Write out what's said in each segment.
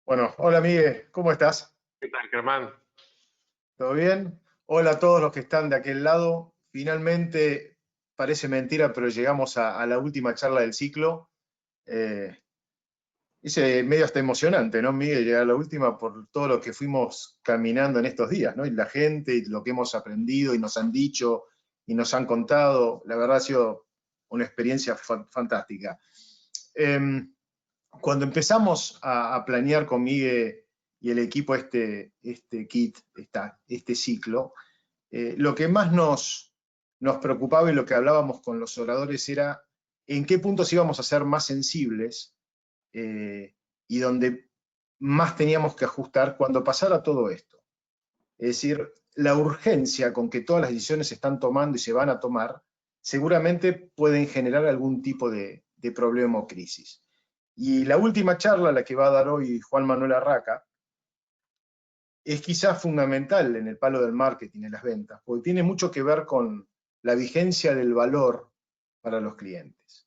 Bueno, hola Miguel, ¿cómo estás? ¿Qué tal, Germán? ¿Todo bien? Hola a todos los que están de aquel lado. Finalmente, parece mentira, pero llegamos a la última charla del ciclo. Eh, Medio hasta emocionante, ¿no, Miguel? Llegar a la última por todo lo que fuimos caminando en estos días, ¿no? Y la gente, y lo que hemos aprendido, y nos han dicho, y nos han contado. La verdad ha sido una experiencia fantástica. Em, Cuando empezamos a planear con Miguel y el equipo este kit, este ciclo, lo que más nos preocupaba y lo que hablábamos con los oradores era en qué puntos íbamos a ser más sensibles eh, y donde más teníamos que ajustar cuando pasara todo esto. Es decir, la urgencia con que todas las decisiones se están tomando y se van a tomar seguramente pueden generar algún tipo de problema o crisis. Y la última charla, la que va a dar hoy Juan Manuel Arraca, es quizás fundamental en el palo del marketing, en las ventas, porque tiene mucho que ver con la vigencia del valor para los clientes.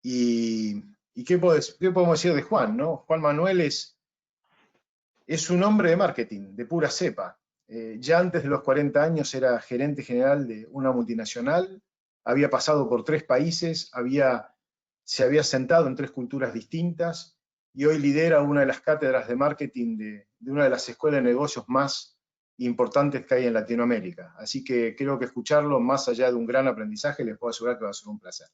¿Y, qué podemos decir de Juan? ¿No? Juan Manuel es un hombre de marketing, de pura cepa. Ya antes de los 40 años era gerente general de una multinacional, había pasado por 3 países, se había sentado en 3 culturas distintas y hoy lidera una de las cátedras de marketing de una de las escuelas de negocios más importantes que hay en Latinoamérica. Así que creo que escucharlo, más allá de un gran aprendizaje, les puedo asegurar que va a ser un placer.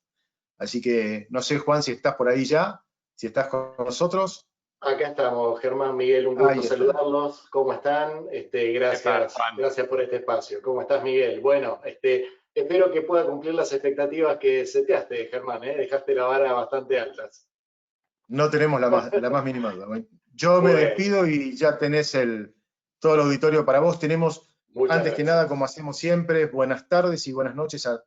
Así que no sé, Juan, si estás por ahí ya, si estás con nosotros. Acá estamos, Germán, Miguel, un gusto Ahí está. saludarlos. ¿Cómo están? ¿Qué tal, Gracias, Juan? gracias por este espacio. ¿Cómo estás, Miguel? Bueno, espero que pueda cumplir las expectativas que seteaste, Germán, ¿eh? Dejaste la vara bastante altas. No tenemos la más mínima duda. Yo me Bueno, despido y ya tenés todo el auditorio para vos. Tenemos, muchas antes que nada, gracias. como hacemos siempre, buenas tardes y buenas noches a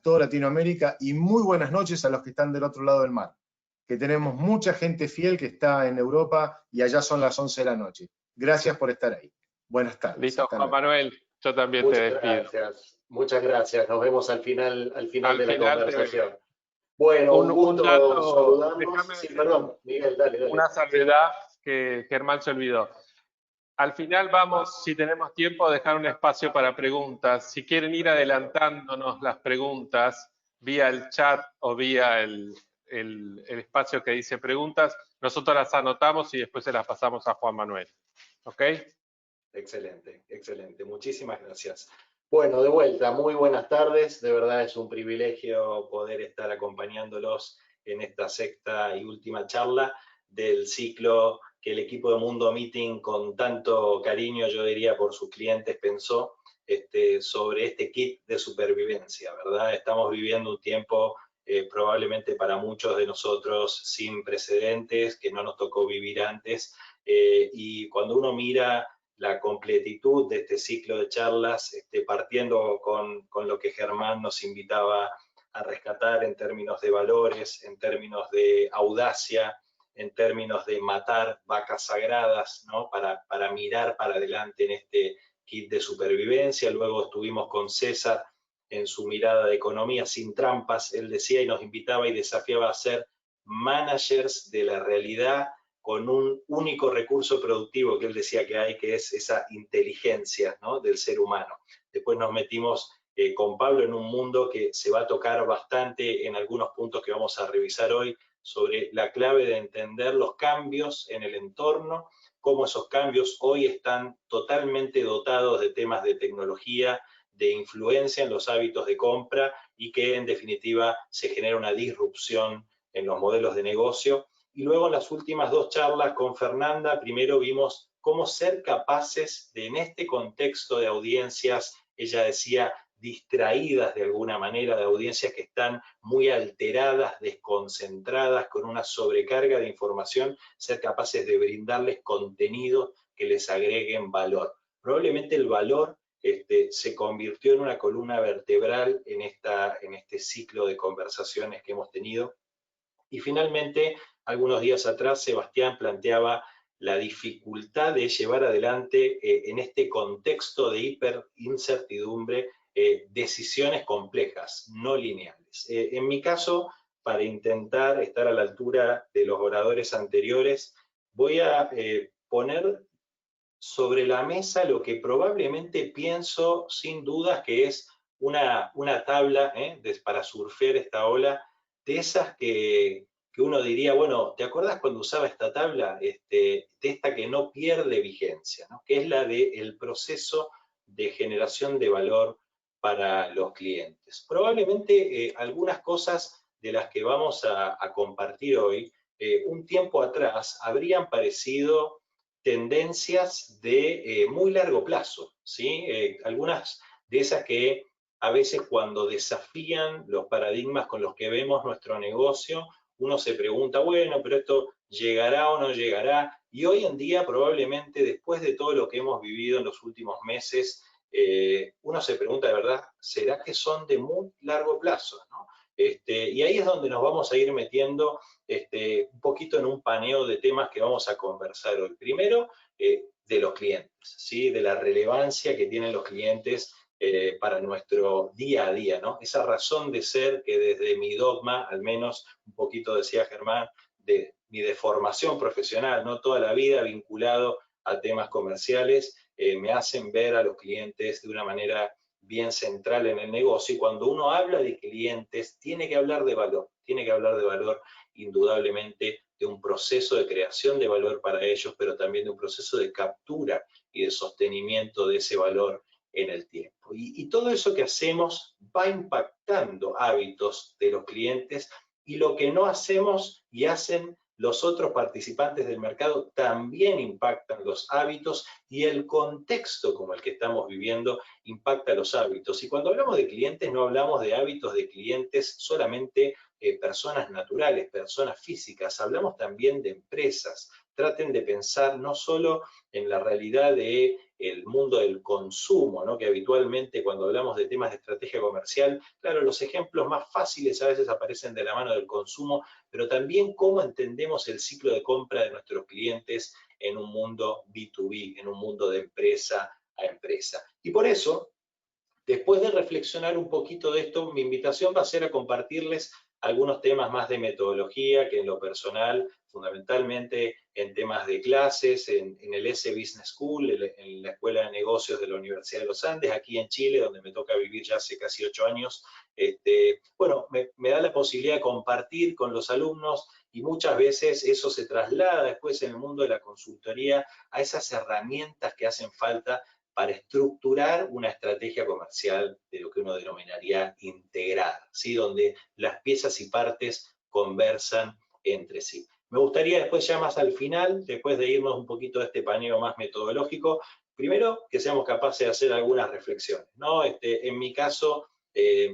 toda Latinoamérica y muy buenas noches a los que están del otro lado del mar, que tenemos mucha gente fiel que está en Europa y allá son las 11 de la noche. Gracias por estar ahí. Buenas tardes. Listo, Hasta Juan luego. Manuel. Yo también te Muchas despido. gracias. Muchas gracias. Nos vemos al final Al de la final conversación. Bueno, un un gusto dato, saludarlos. déjame Sí, perdón, Miguel, dale, una dale. salvedad que Germán se olvidó. Al final vamos, si tenemos tiempo, a dejar un espacio para preguntas. Si quieren ir adelantándonos las preguntas vía el chat o vía el espacio que dice preguntas, nosotros las anotamos y después se las pasamos a Juan Manuel. ¿Ok? Excelente, excelente. Muchísimas gracias. Bueno, de vuelta, muy buenas tardes. De verdad es un privilegio poder estar acompañándolos en esta sexta y última charla del ciclo que el equipo de Mundo Meeting con tanto cariño, yo diría, por sus clientes pensó sobre este kit de supervivencia, ¿verdad? Estamos viviendo un tiempo probablemente para muchos de nosotros sin precedentes, que no nos tocó vivir antes, y cuando uno mira la completitud de este ciclo de charlas, partiendo con lo que Germán nos invitaba a rescatar en términos de valores, en términos de audacia, en términos de matar vacas sagradas, ¿no? Para mirar para adelante en este kit de supervivencia. Luego estuvimos con César en su mirada de economía sin trampas. Él decía y nos invitaba y desafiaba a ser managers de la realidad con un único recurso productivo que él decía que hay, que es esa inteligencia, ¿no? Del ser humano. Después nos metimos con Pablo en un mundo que se va a tocar bastante en algunos puntos que vamos a revisar hoy, sobre la clave de entender los cambios en el entorno, cómo esos cambios hoy están totalmente dotados de temas de tecnología, de influencia en los hábitos de compra y que en definitiva se genera una disrupción en los modelos de negocio. Y luego en las últimas dos charlas con Fernanda, primero vimos cómo ser capaces de, en este contexto de audiencias, ella decía, distraídas de alguna manera, de audiencias que están muy alteradas, desconcentradas, con una sobrecarga de información, ser capaces de brindarles contenido que les agreguen valor. Probablemente el valor se convirtió en una columna vertebral en este ciclo de conversaciones que hemos tenido. Y finalmente, algunos días atrás, Sebastián planteaba la dificultad de llevar adelante en este contexto de hiperincertidumbre decisiones complejas, no lineales. En mi caso, para intentar estar a la altura de los oradores anteriores, voy a poner sobre la mesa lo que probablemente pienso sin dudas que es una tabla para surfear esta ola, de esas que uno diría, bueno, ¿te acordás cuando usaba esta tabla? De esta que no pierde vigencia, ¿no? Que es la del proceso de generación de valor para los clientes. Probablemente algunas cosas de las que vamos a compartir hoy, un tiempo atrás habrían parecido tendencias de muy largo plazo, ¿sí? Algunas de esas que a veces cuando desafían los paradigmas con los que vemos nuestro negocio, uno se pregunta, bueno, pero esto llegará o no llegará. Y hoy en día probablemente después de todo lo que hemos vivido en los últimos meses, uno se pregunta de verdad, ¿será que son de muy largo plazo, ¿no? Y ahí es donde nos vamos a ir metiendo un poquito en un paneo de temas que vamos a conversar hoy. Primero, de los clientes, ¿sí? De la relevancia que tienen los clientes para nuestro día a día, ¿no? Esa razón de ser que desde mi dogma, al menos un poquito decía Germán, de mi deformación profesional, ¿no? Toda la vida vinculado a temas comerciales, me hacen ver a los clientes de una manera bien central en el negocio. Y cuando uno habla de clientes, tiene que hablar de valor, indudablemente de un proceso de creación de valor para ellos, pero también de un proceso de captura y de sostenimiento de ese valor en el tiempo. Y todo eso que hacemos va impactando hábitos de los clientes, y lo que no hacemos y hacen los otros participantes del mercado también impactan los hábitos, y el contexto como el que estamos viviendo impacta los hábitos. Y cuando hablamos de clientes, no hablamos de hábitos de clientes solamente personas naturales, personas físicas, hablamos también de empresas. Traten de pensar no solo en la realidad del mundo del consumo, ¿no? Que habitualmente cuando hablamos de temas de estrategia comercial, claro, los ejemplos más fáciles a veces aparecen de la mano del consumo, pero también cómo entendemos el ciclo de compra de nuestros clientes en un mundo B2B, en un mundo de empresa a empresa. Y por eso, después de reflexionar un poquito de esto, mi invitación va a ser a compartirles algunos temas más de metodología, que en lo personal, fundamentalmente en temas de clases, en el S Business School, en la Escuela de Negocios de la Universidad de los Andes, aquí en Chile, donde me toca vivir ya hace casi 8 años, bueno, me da la posibilidad de compartir con los alumnos, y muchas veces eso se traslada después en el mundo de la consultoría a esas herramientas que hacen falta para estructurar una estrategia comercial de lo que uno denominaría integrada, ¿sí? Donde las piezas y partes conversan entre sí. Me gustaría después, ya más al final, después de irnos un poquito de este paneo más metodológico, primero que seamos capaces de hacer algunas reflexiones, ¿no? En mi caso,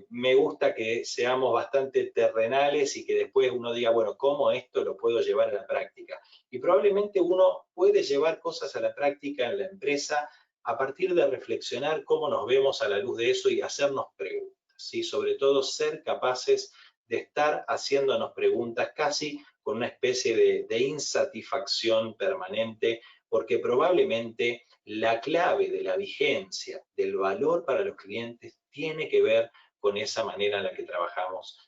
me gusta que seamos bastante terrenales y que después uno diga, bueno, ¿cómo esto lo puedo llevar a la práctica? Y probablemente uno puede llevar cosas a la práctica en la empresa a partir de reflexionar cómo nos vemos a la luz de eso y hacernos preguntas, ¿sí? Sobre todo ser capaces de estar haciéndonos preguntas casi con una especie de insatisfacción permanente, porque probablemente la clave de la vigencia, del valor para los clientes, tiene que ver con esa manera en la que trabajamos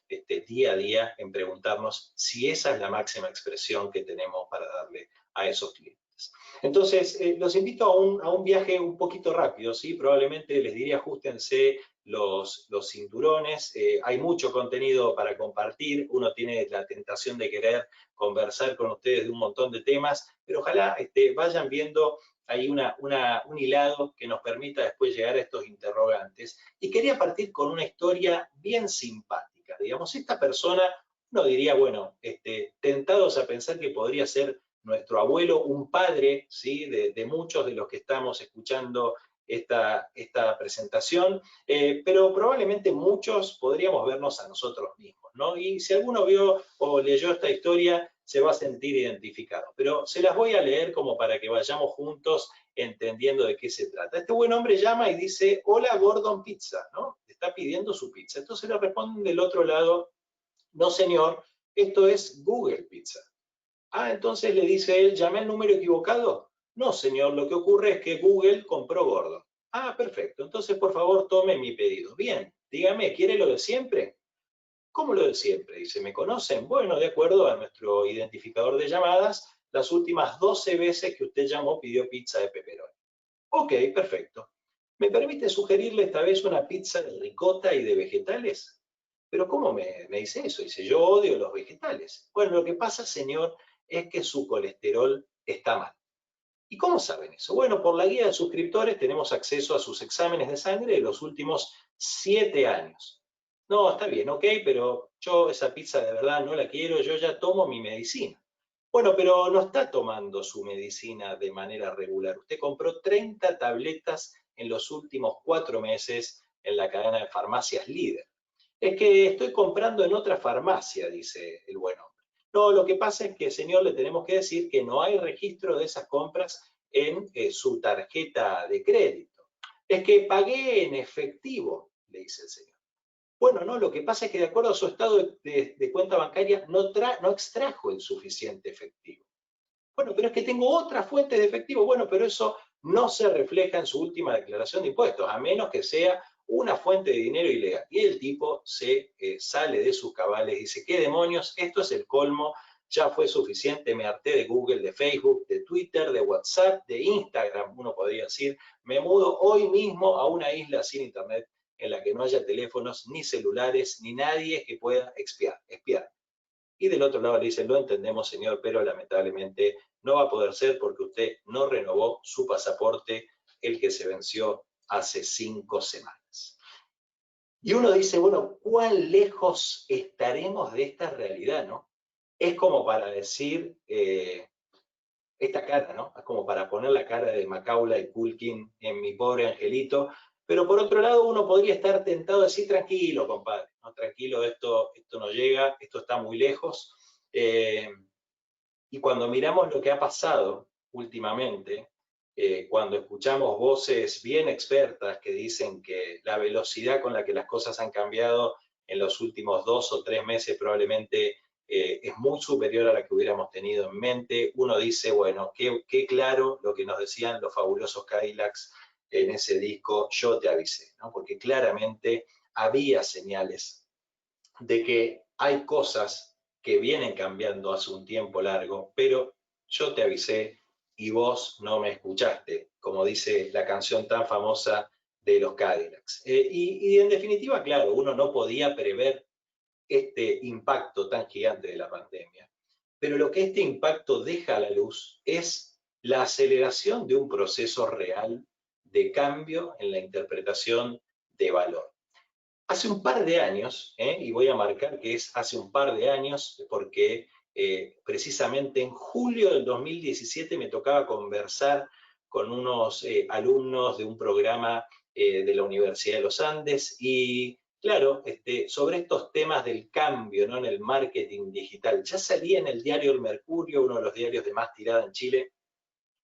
día a día, en preguntarnos si esa es la máxima expresión que tenemos para darle a esos clientes. Entonces, los invito a un viaje un poquito rápido, ¿sí? Probablemente les diría, ajustense los cinturones, hay mucho contenido para compartir, uno tiene la tentación de querer conversar con ustedes de un montón de temas, pero ojalá vayan viendo ahí un hilado que nos permita después llegar a estos interrogantes. Y quería partir con una historia bien simpática. Digamos, esta persona, uno diría, bueno, tentados a pensar que podría ser nuestro abuelo, un padre, ¿sí? de muchos de los que estamos escuchando esta presentación, pero probablemente muchos podríamos vernos a nosotros mismos, ¿no? Y si alguno vio o leyó esta historia, se va a sentir identificado. Pero se las voy a leer como para que vayamos juntos entendiendo de qué se trata. Este buen hombre llama y dice, hola Gordon Pizza, ¿no? Está pidiendo su pizza. Entonces le responden del otro lado, no señor, esto es Google Pizza. Ah, entonces le dice él, ¿llamé al número equivocado? No, señor, lo que ocurre es que Google compró Gordon. Ah, perfecto. Entonces, por favor, tome mi pedido. Bien, dígame, ¿quiere lo de siempre? ¿Cómo lo de siempre? Dice, ¿me conocen? Bueno, de acuerdo a nuestro identificador de llamadas, las últimas 12 veces que usted llamó pidió pizza de pepperoni. Ok, perfecto. ¿Me permite sugerirle esta vez una pizza de ricota y de vegetales? Pero ¿cómo me dice eso? Dice, yo odio los vegetales. Bueno, lo que pasa, señor, es que su colesterol está mal. ¿Y cómo saben eso? Bueno, por la guía de suscriptores tenemos acceso a sus exámenes de sangre de los últimos 7 años. No, está bien, ok, pero yo esa pizza de verdad no la quiero, yo ya tomo mi medicina. Bueno, pero no está tomando su medicina de manera regular. Usted compró 30 tabletas en los últimos 4 meses en la cadena de farmacias Líder. Es que estoy comprando en otra farmacia, dice el buen hombre. No, lo que pasa es que, señor, le tenemos que decir que no hay registro de esas compras en su tarjeta de crédito. Es que pagué en efectivo, le dice el señor. Bueno, no, lo que pasa es que de acuerdo a su estado de cuenta bancaria no extrajo el suficiente efectivo. Bueno, pero es que tengo otra fuente de efectivo. Bueno, pero eso no se refleja en su última declaración de impuestos, a menos que sea una fuente de dinero ilegal. Y el tipo se sale de sus cabales y dice, ¿qué demonios? Esto es el colmo, ya fue suficiente, me harté de Google, de Facebook, de Twitter, de WhatsApp, de Instagram, uno podría decir, me mudo hoy mismo a una isla sin internet en la que no haya teléfonos, ni celulares, ni nadie que pueda espiar. Y del otro lado le dicen, lo entendemos, señor, pero lamentablemente no va a poder ser porque usted no renovó su pasaporte, el que se venció hace 5 semanas. Y uno dice, bueno, ¿cuán lejos estaremos de esta realidad, no? Es como para decir, esta cara, ¿no? Es como para poner la cara de Macaulay Culkin en Mi Pobre Angelito, pero por otro lado uno podría estar tentado a decir, tranquilo, compadre, ¿no? Tranquilo, esto no llega, esto está muy lejos. Y cuando miramos lo que ha pasado últimamente, cuando escuchamos voces bien expertas que dicen que la velocidad con la que las cosas han cambiado en los últimos 2 o 3 meses probablemente es muy superior a la que hubiéramos tenido en mente, uno dice, bueno, qué claro lo que nos decían los fabulosos Cadillacs en ese disco, Yo te avisé, ¿no? Porque claramente había señales de que hay cosas que vienen cambiando hace un tiempo largo, pero yo te avisé y vos no me escuchaste, como dice la canción tan famosa de los Cadillacs. Y en definitiva, claro, uno no podía prever este impacto tan gigante de la pandemia, pero lo que este impacto deja a la luz es la aceleración de un proceso real de cambio en la interpretación de valor. Hace un par de años, y voy a marcar que es hace un par de años, porque precisamente en julio del 2017 me tocaba conversar con unos alumnos de un programa de la Universidad de los Andes y claro, sobre estos temas del cambio, ¿no? En el marketing digital. Ya salía en el diario El Mercurio, uno de los diarios de más tirada en Chile,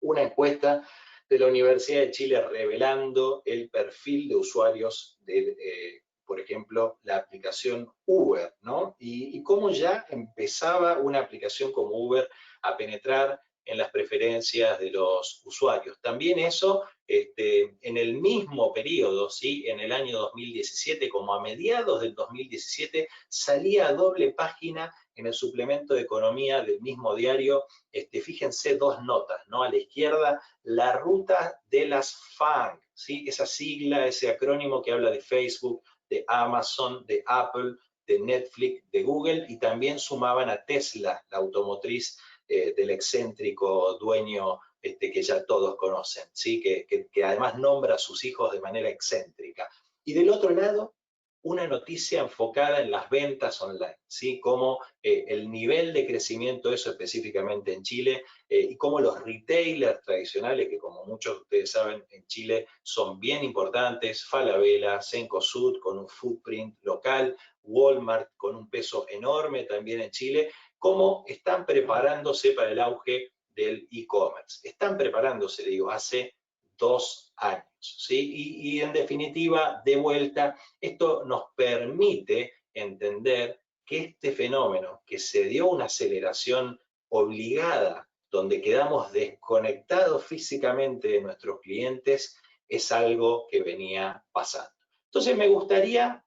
una encuesta de la Universidad de Chile revelando el perfil de usuarios de, por ejemplo, la aplicación Uber, ¿no? Y cómo ya empezaba una aplicación como Uber a penetrar en las preferencias de los usuarios. También eso, en el mismo periodo, ¿sí? En el año 2017, como a mediados del 2017, salía a doble página en el suplemento de economía del mismo diario, fíjense 2 notas, ¿no? A la izquierda, la ruta de las FANG, ¿sí? Esa sigla, ese acrónimo que habla de Facebook, de Amazon, de Apple, de Netflix, de Google, y también sumaban a Tesla, la automotriz del excéntrico dueño que ya todos conocen, ¿sí? Que además nombra a sus hijos de manera excéntrica. Y del otro lado, una noticia enfocada en las ventas online, ¿sí? Como el nivel de crecimiento, eso específicamente en Chile, y cómo los retailers tradicionales, que como muchos de ustedes saben, en Chile son bien importantes, Falabella, Cencosud con un footprint local, Walmart con un peso enorme también en Chile, cómo están preparándose para el auge del e-commerce. Están preparándose, digo, hace 2 años, ¿sí? Y en definitiva, de vuelta, esto nos permite entender que este fenómeno, que se dio una aceleración obligada, donde quedamos desconectados físicamente de nuestros clientes, es algo que venía pasando. Entonces me gustaría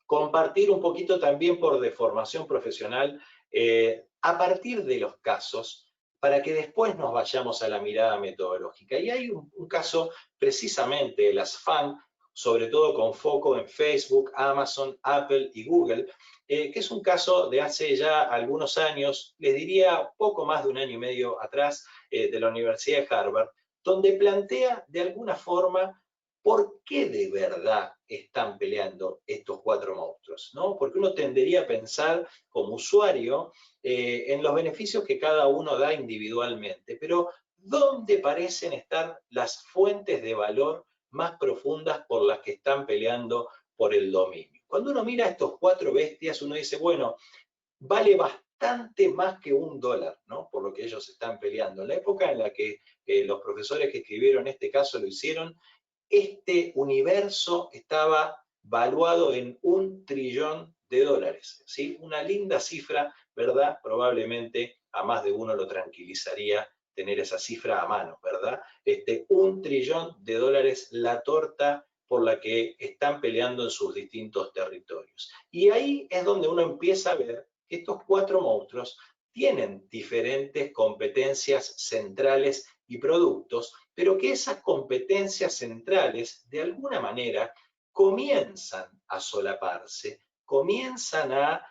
compartir un poquito también por deformación profesional, a partir de los casos para que después nos vayamos a la mirada metodológica. Y hay un caso precisamente de las FAANG, sobre todo con foco en Facebook, Amazon, Apple y Google, que es un caso de hace ya algunos años, les diría poco más de un año y medio atrás, de la Universidad de Harvard, donde plantea de alguna forma por qué de verdad están peleando estos cuatro monstruos, ¿no? Porque uno tendería a pensar como usuario en los beneficios que cada uno da individualmente, pero ¿dónde parecen estar las fuentes de valor más profundas por las que están peleando por el dominio? Cuando uno mira a estos cuatro bestias, uno dice, bueno, vale bastante más que $1, ¿no? Por lo que ellos están peleando. En la época en la que los profesores que escribieron este caso lo hicieron, este universo estaba valuado en $1 trillón, ¿sí? Una linda cifra, ¿verdad? Probablemente a más de uno lo tranquilizaría tener esa cifra a mano, ¿verdad? $1 trillón, la torta por la que están peleando en sus distintos territorios. Y ahí es donde uno empieza a ver que estos cuatro monstruos tienen diferentes competencias centrales y productos, pero que esas competencias centrales, de alguna manera, comienzan a solaparse, comienzan a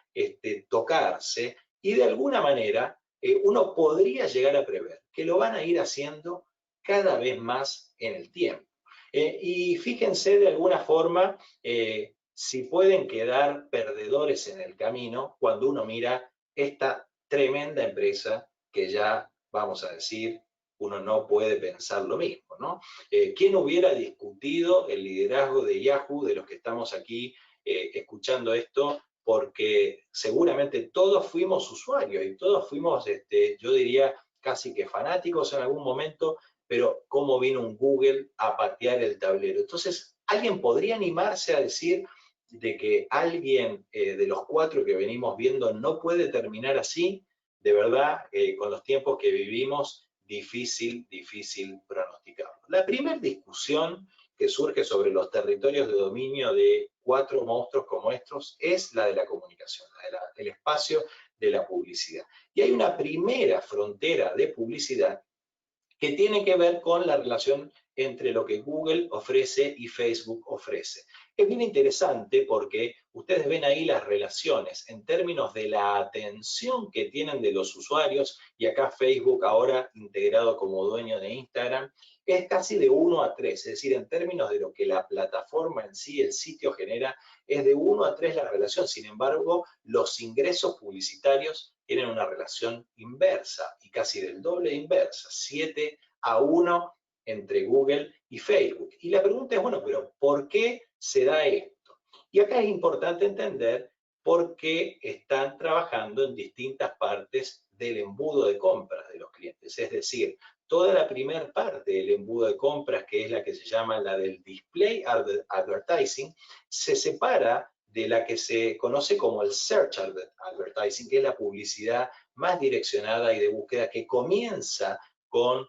tocarse, y de alguna manera uno podría llegar a prever que lo van a ir haciendo cada vez más en el tiempo. Y fíjense de alguna forma si pueden quedar perdedores en el camino cuando uno mira esta tremenda empresa que ya, vamos a decir, uno no puede pensar lo mismo, ¿no? ¿Quién hubiera discutido el liderazgo de Yahoo, de los que estamos aquí escuchando esto? Porque seguramente todos fuimos usuarios y todos fuimos, yo diría, casi que fanáticos en algún momento, pero cómo vino un Google a patear el tablero. Entonces, ¿alguien podría animarse a decir de que alguien de los cuatro que venimos viendo no puede terminar así? De verdad, con los tiempos que vivimos, difícil pronosticarlo. La primera discusión que surge sobre los territorios de dominio de cuatro monstruos como estos es la de la comunicación, el espacio de la publicidad. Y hay una primera frontera de publicidad que tiene que ver con la relación entre lo que Google ofrece y Facebook ofrece. Es bien interesante porque ustedes ven ahí las relaciones en términos de la atención que tienen de los usuarios, y acá Facebook, ahora integrado como dueño de Instagram, es casi de 1 a 3, es decir, en términos de lo que la plataforma en sí, el sitio genera, es de 1 a 3 la relación. Sin embargo, los ingresos publicitarios tienen una relación inversa, y casi del doble inversa, 7 a 1 entre Google y Facebook. Y la pregunta es, bueno, pero ¿por qué se da esto? Y acá es importante entender por qué están trabajando en distintas partes del embudo de compras de los clientes. Es decir, toda la primera parte del embudo de compras, que es la que se llama la del display advertising, se separa de la que se conoce como el search advertising, que es la publicidad más direccionada y de búsqueda, que comienza con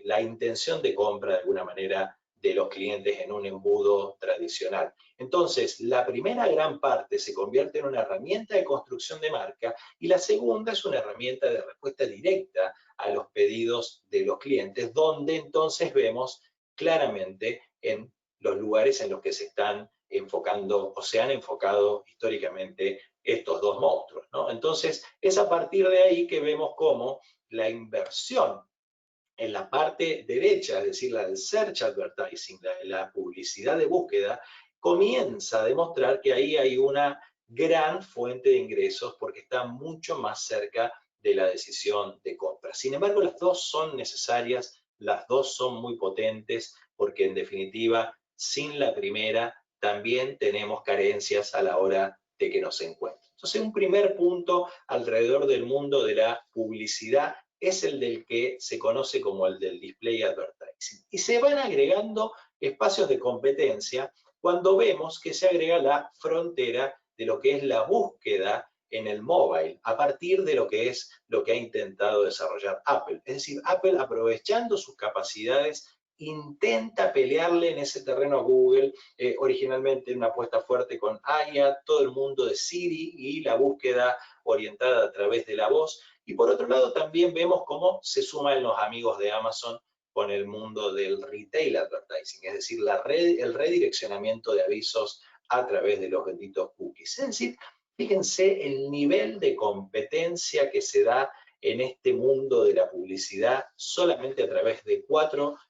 la intención de compra de alguna manera de los clientes en un embudo tradicional. Entonces, la primera gran parte se convierte en una herramienta de construcción de marca, y la segunda es una herramienta de respuesta directa a los pedidos de los clientes, donde entonces vemos claramente en los lugares en los que se están enfocando o se han enfocado históricamente estos dos monstruos, ¿no? Entonces, es a partir de ahí que vemos cómo la inversión en la parte derecha, es decir, la del search advertising, la publicidad de búsqueda, comienza a demostrar que ahí hay una gran fuente de ingresos porque está mucho más cerca de la decisión de compra. Sin embargo, las dos son necesarias, las dos son muy potentes, porque en definitiva, sin la primera, también tenemos carencias a la hora de que nos encuentren. Entonces, un primer punto alrededor del mundo de la publicidad es el del que se conoce como el del display advertising. Y se van agregando espacios de competencia cuando vemos que se agrega la frontera de lo que es la búsqueda en el mobile, a partir de lo que es lo que ha intentado desarrollar Apple. Es decir, Apple, aprovechando sus capacidades, intenta pelearle en ese terreno a Google, originalmente una apuesta fuerte con Aya, todo el mundo de Siri y la búsqueda orientada a través de la voz, Y por otro lado también vemos cómo se suman los amigos de Amazon con el mundo del retail advertising, es decir, el redireccionamiento de avisos a través de los benditos cookies. Es decir, fíjense el nivel de competencia que se da en este mundo de la publicidad solamente a través de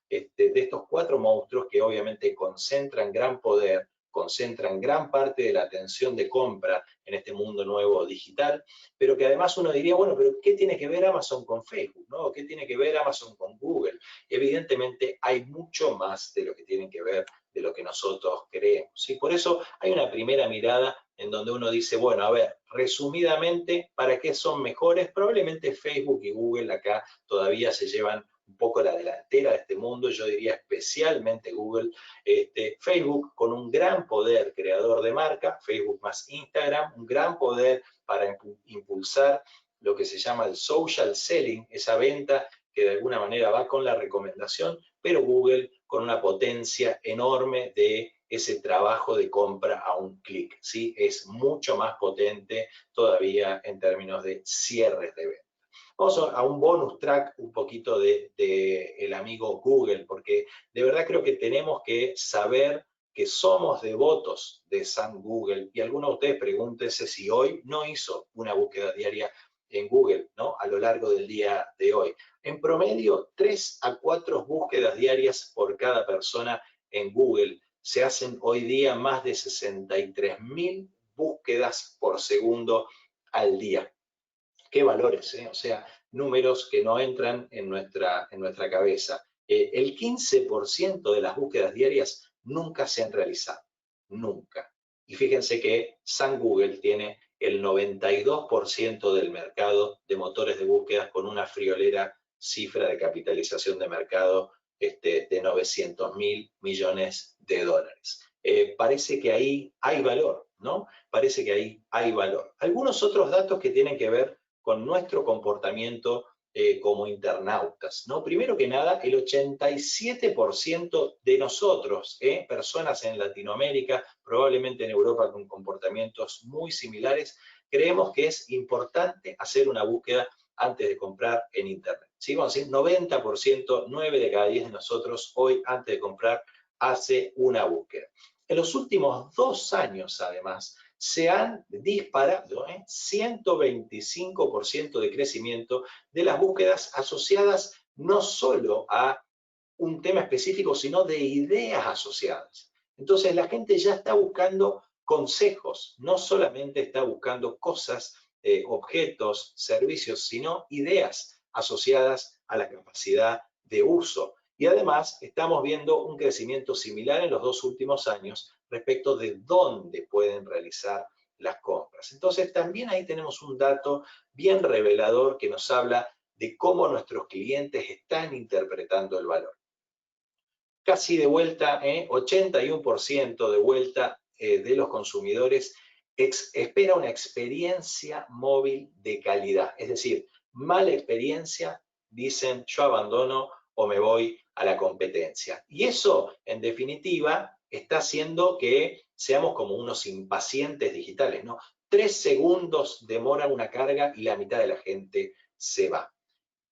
estos cuatro monstruos que obviamente concentran gran poder, concentran gran parte de la atención de compra en este mundo nuevo digital, pero que además uno diría, bueno, pero ¿qué tiene que ver Amazon con Facebook? ¿No? ¿Qué tiene que ver Amazon con Google? Evidentemente hay mucho más de lo que tienen que ver de lo que nosotros creemos, ¿sí? Por eso hay una primera mirada en donde uno dice, bueno, a ver, resumidamente, ¿para qué son mejores? Probablemente Facebook y Google acá todavía se llevan un poco la delantera de este mundo, yo diría especialmente Google. Facebook con un gran poder creador de marca, Facebook más Instagram, un gran poder para impulsar lo que se llama el social selling, esa venta que de alguna manera va con la recomendación, pero Google con una potencia enorme de ese trabajo de compra a un clic, ¿sí? Es mucho más potente todavía en términos de cierres de venta. Vamos a un bonus track un poquito de el amigo Google, porque de verdad creo que tenemos que saber que somos devotos de San Google, y algunos de ustedes pregúntense si hoy no hizo una búsqueda diaria en Google, ¿no? A lo largo del día de hoy. En promedio, 3 a 4 búsquedas diarias por cada persona en Google. Se hacen hoy día más de 63.000 búsquedas por segundo al día. Qué valores, ¿eh? O sea, números que no entran en nuestra cabeza. El 15% de las búsquedas diarias nunca se han realizado, nunca. Y fíjense que San Google tiene el 92% del mercado de motores de búsqueda con una friolera cifra de capitalización de mercado de 900.000 millones de dólares. Parece que ahí hay valor, ¿no? Parece que ahí hay valor. Algunos otros datos que tienen que ver con nuestro comportamiento como internautas, ¿no? Primero que nada, el 87% de nosotros, personas en Latinoamérica, probablemente en Europa con comportamientos muy similares, creemos que es importante hacer una búsqueda antes de comprar en Internet. ¿Sí? Vamos a decir, 90%, 9 de cada 10 de nosotros hoy antes de comprar hace una búsqueda. En los últimos 2 años, además, se han disparado 125% de crecimiento de las búsquedas asociadas no solo a un tema específico, sino de ideas asociadas. Entonces la gente ya está buscando consejos, no solamente está buscando cosas, objetos, servicios, sino ideas asociadas a la capacidad de uso. Y además estamos viendo un crecimiento similar en los 2 últimos años respecto de dónde pueden realizar las compras. Entonces también ahí tenemos un dato bien revelador que nos habla de cómo nuestros clientes están interpretando el valor. Casi de vuelta, 81% de vuelta de los consumidores espera una experiencia móvil de calidad. Es decir, mala experiencia, dicen yo abandono o me voy a la competencia. Y eso, en definitiva, está haciendo que seamos como unos impacientes digitales, ¿no? 3 segundos demora una carga y la mitad de la gente se va.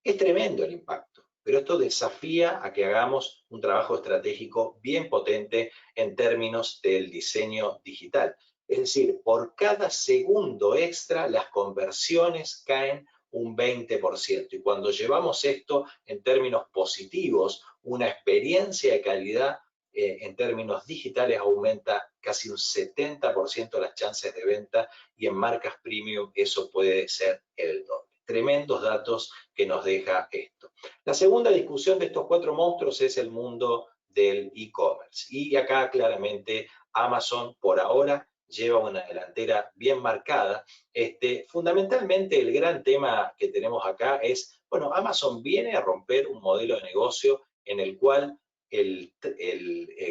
Es tremendo el impacto, pero esto desafía a que hagamos un trabajo estratégico bien potente en términos del diseño digital. Es decir, por cada segundo extra, las conversiones caen un 20%. Y cuando llevamos esto en términos positivos, una experiencia de calidad en términos digitales aumenta casi un 70% las chances de venta, y en marcas premium eso puede ser el doble. Tremendos datos que nos deja esto. La segunda discusión de estos 4 monstruos es el mundo del e-commerce. Y acá claramente Amazon por ahora lleva una delantera bien marcada. Fundamentalmente el gran tema que tenemos acá es, bueno, Amazon viene a romper un modelo de negocio en el cual el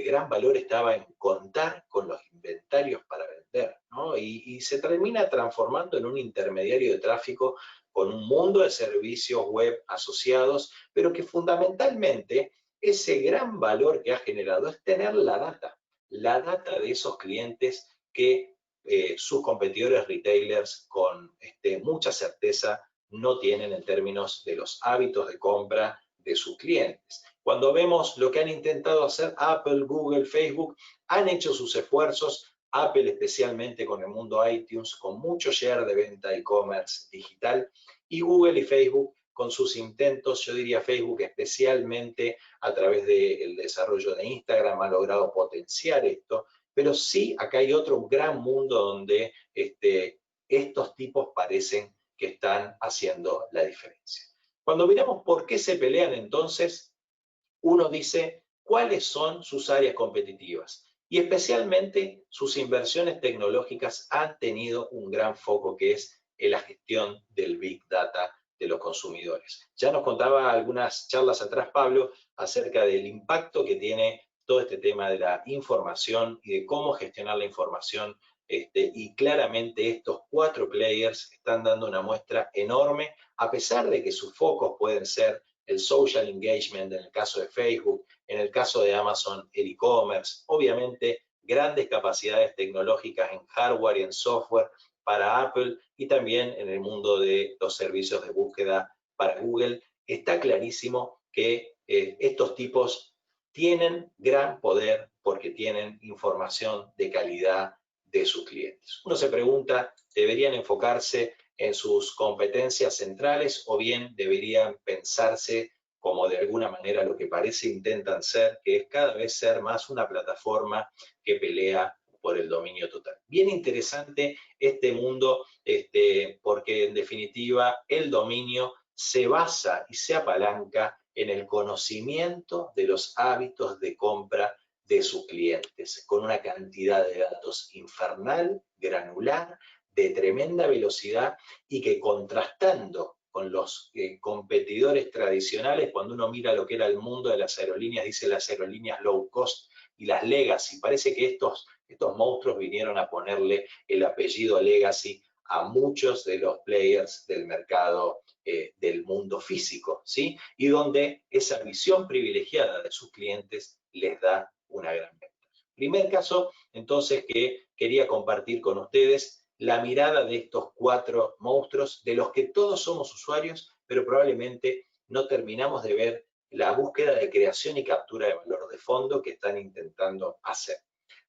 gran valor estaba en contar con los inventarios para vender, ¿no? Y se termina transformando en un intermediario de tráfico con un mundo de servicios web asociados, pero que fundamentalmente ese gran valor que ha generado es tener la data de esos clientes que sus competidores retailers con mucha certeza no tienen en términos de los hábitos de compra de sus clientes. Cuando vemos lo que han intentado hacer Apple, Google, Facebook, han hecho sus esfuerzos, Apple especialmente con el mundo iTunes, con mucho share de venta e-commerce digital, y Google y Facebook con sus intentos, yo diría Facebook especialmente a través del desarrollo de Instagram ha logrado potenciar esto, pero sí acá hay otro gran mundo donde estos tipos parecen que están haciendo la diferencia. Cuando miramos por qué se pelean entonces, uno dice cuáles son sus áreas competitivas y especialmente sus inversiones tecnológicas han tenido un gran foco que es en la gestión del Big Data de los consumidores. Ya nos contaba algunas charlas atrás Pablo acerca del impacto que tiene todo este tema de la información y de cómo gestionar la información y claramente estos 4 players están dando una muestra enorme a pesar de que sus focos pueden ser el social engagement en el caso de Facebook, en el caso de Amazon el e-commerce, obviamente grandes capacidades tecnológicas en hardware y en software para Apple y también en el mundo de los servicios de búsqueda para Google. Está clarísimo que estos tipos tienen gran poder porque tienen información de calidad de sus clientes. Uno se pregunta, ¿deberían enfocarse en sus competencias centrales o bien deberían pensarse como de alguna manera lo que parece intentan ser, que es cada vez ser más una plataforma que pelea por el dominio total? Bien interesante este mundo, porque en definitiva el dominio se basa y se apalanca en el conocimiento de los hábitos de compra de sus clientes, con una cantidad de datos infernal, granular, de tremenda velocidad y que contrastando con los competidores tradicionales, cuando uno mira lo que era el mundo de las aerolíneas, dice las aerolíneas low cost y las legacy, parece que estos monstruos vinieron a ponerle el apellido legacy a muchos de los players del mercado del mundo físico, ¿sí? Y donde esa visión privilegiada de sus clientes les da una gran ventaja. Primer caso, entonces, que quería compartir con ustedes la mirada de estos 4 monstruos, de los que todos somos usuarios, pero probablemente no terminamos de ver la búsqueda de creación y captura de valor de fondo que están intentando hacer.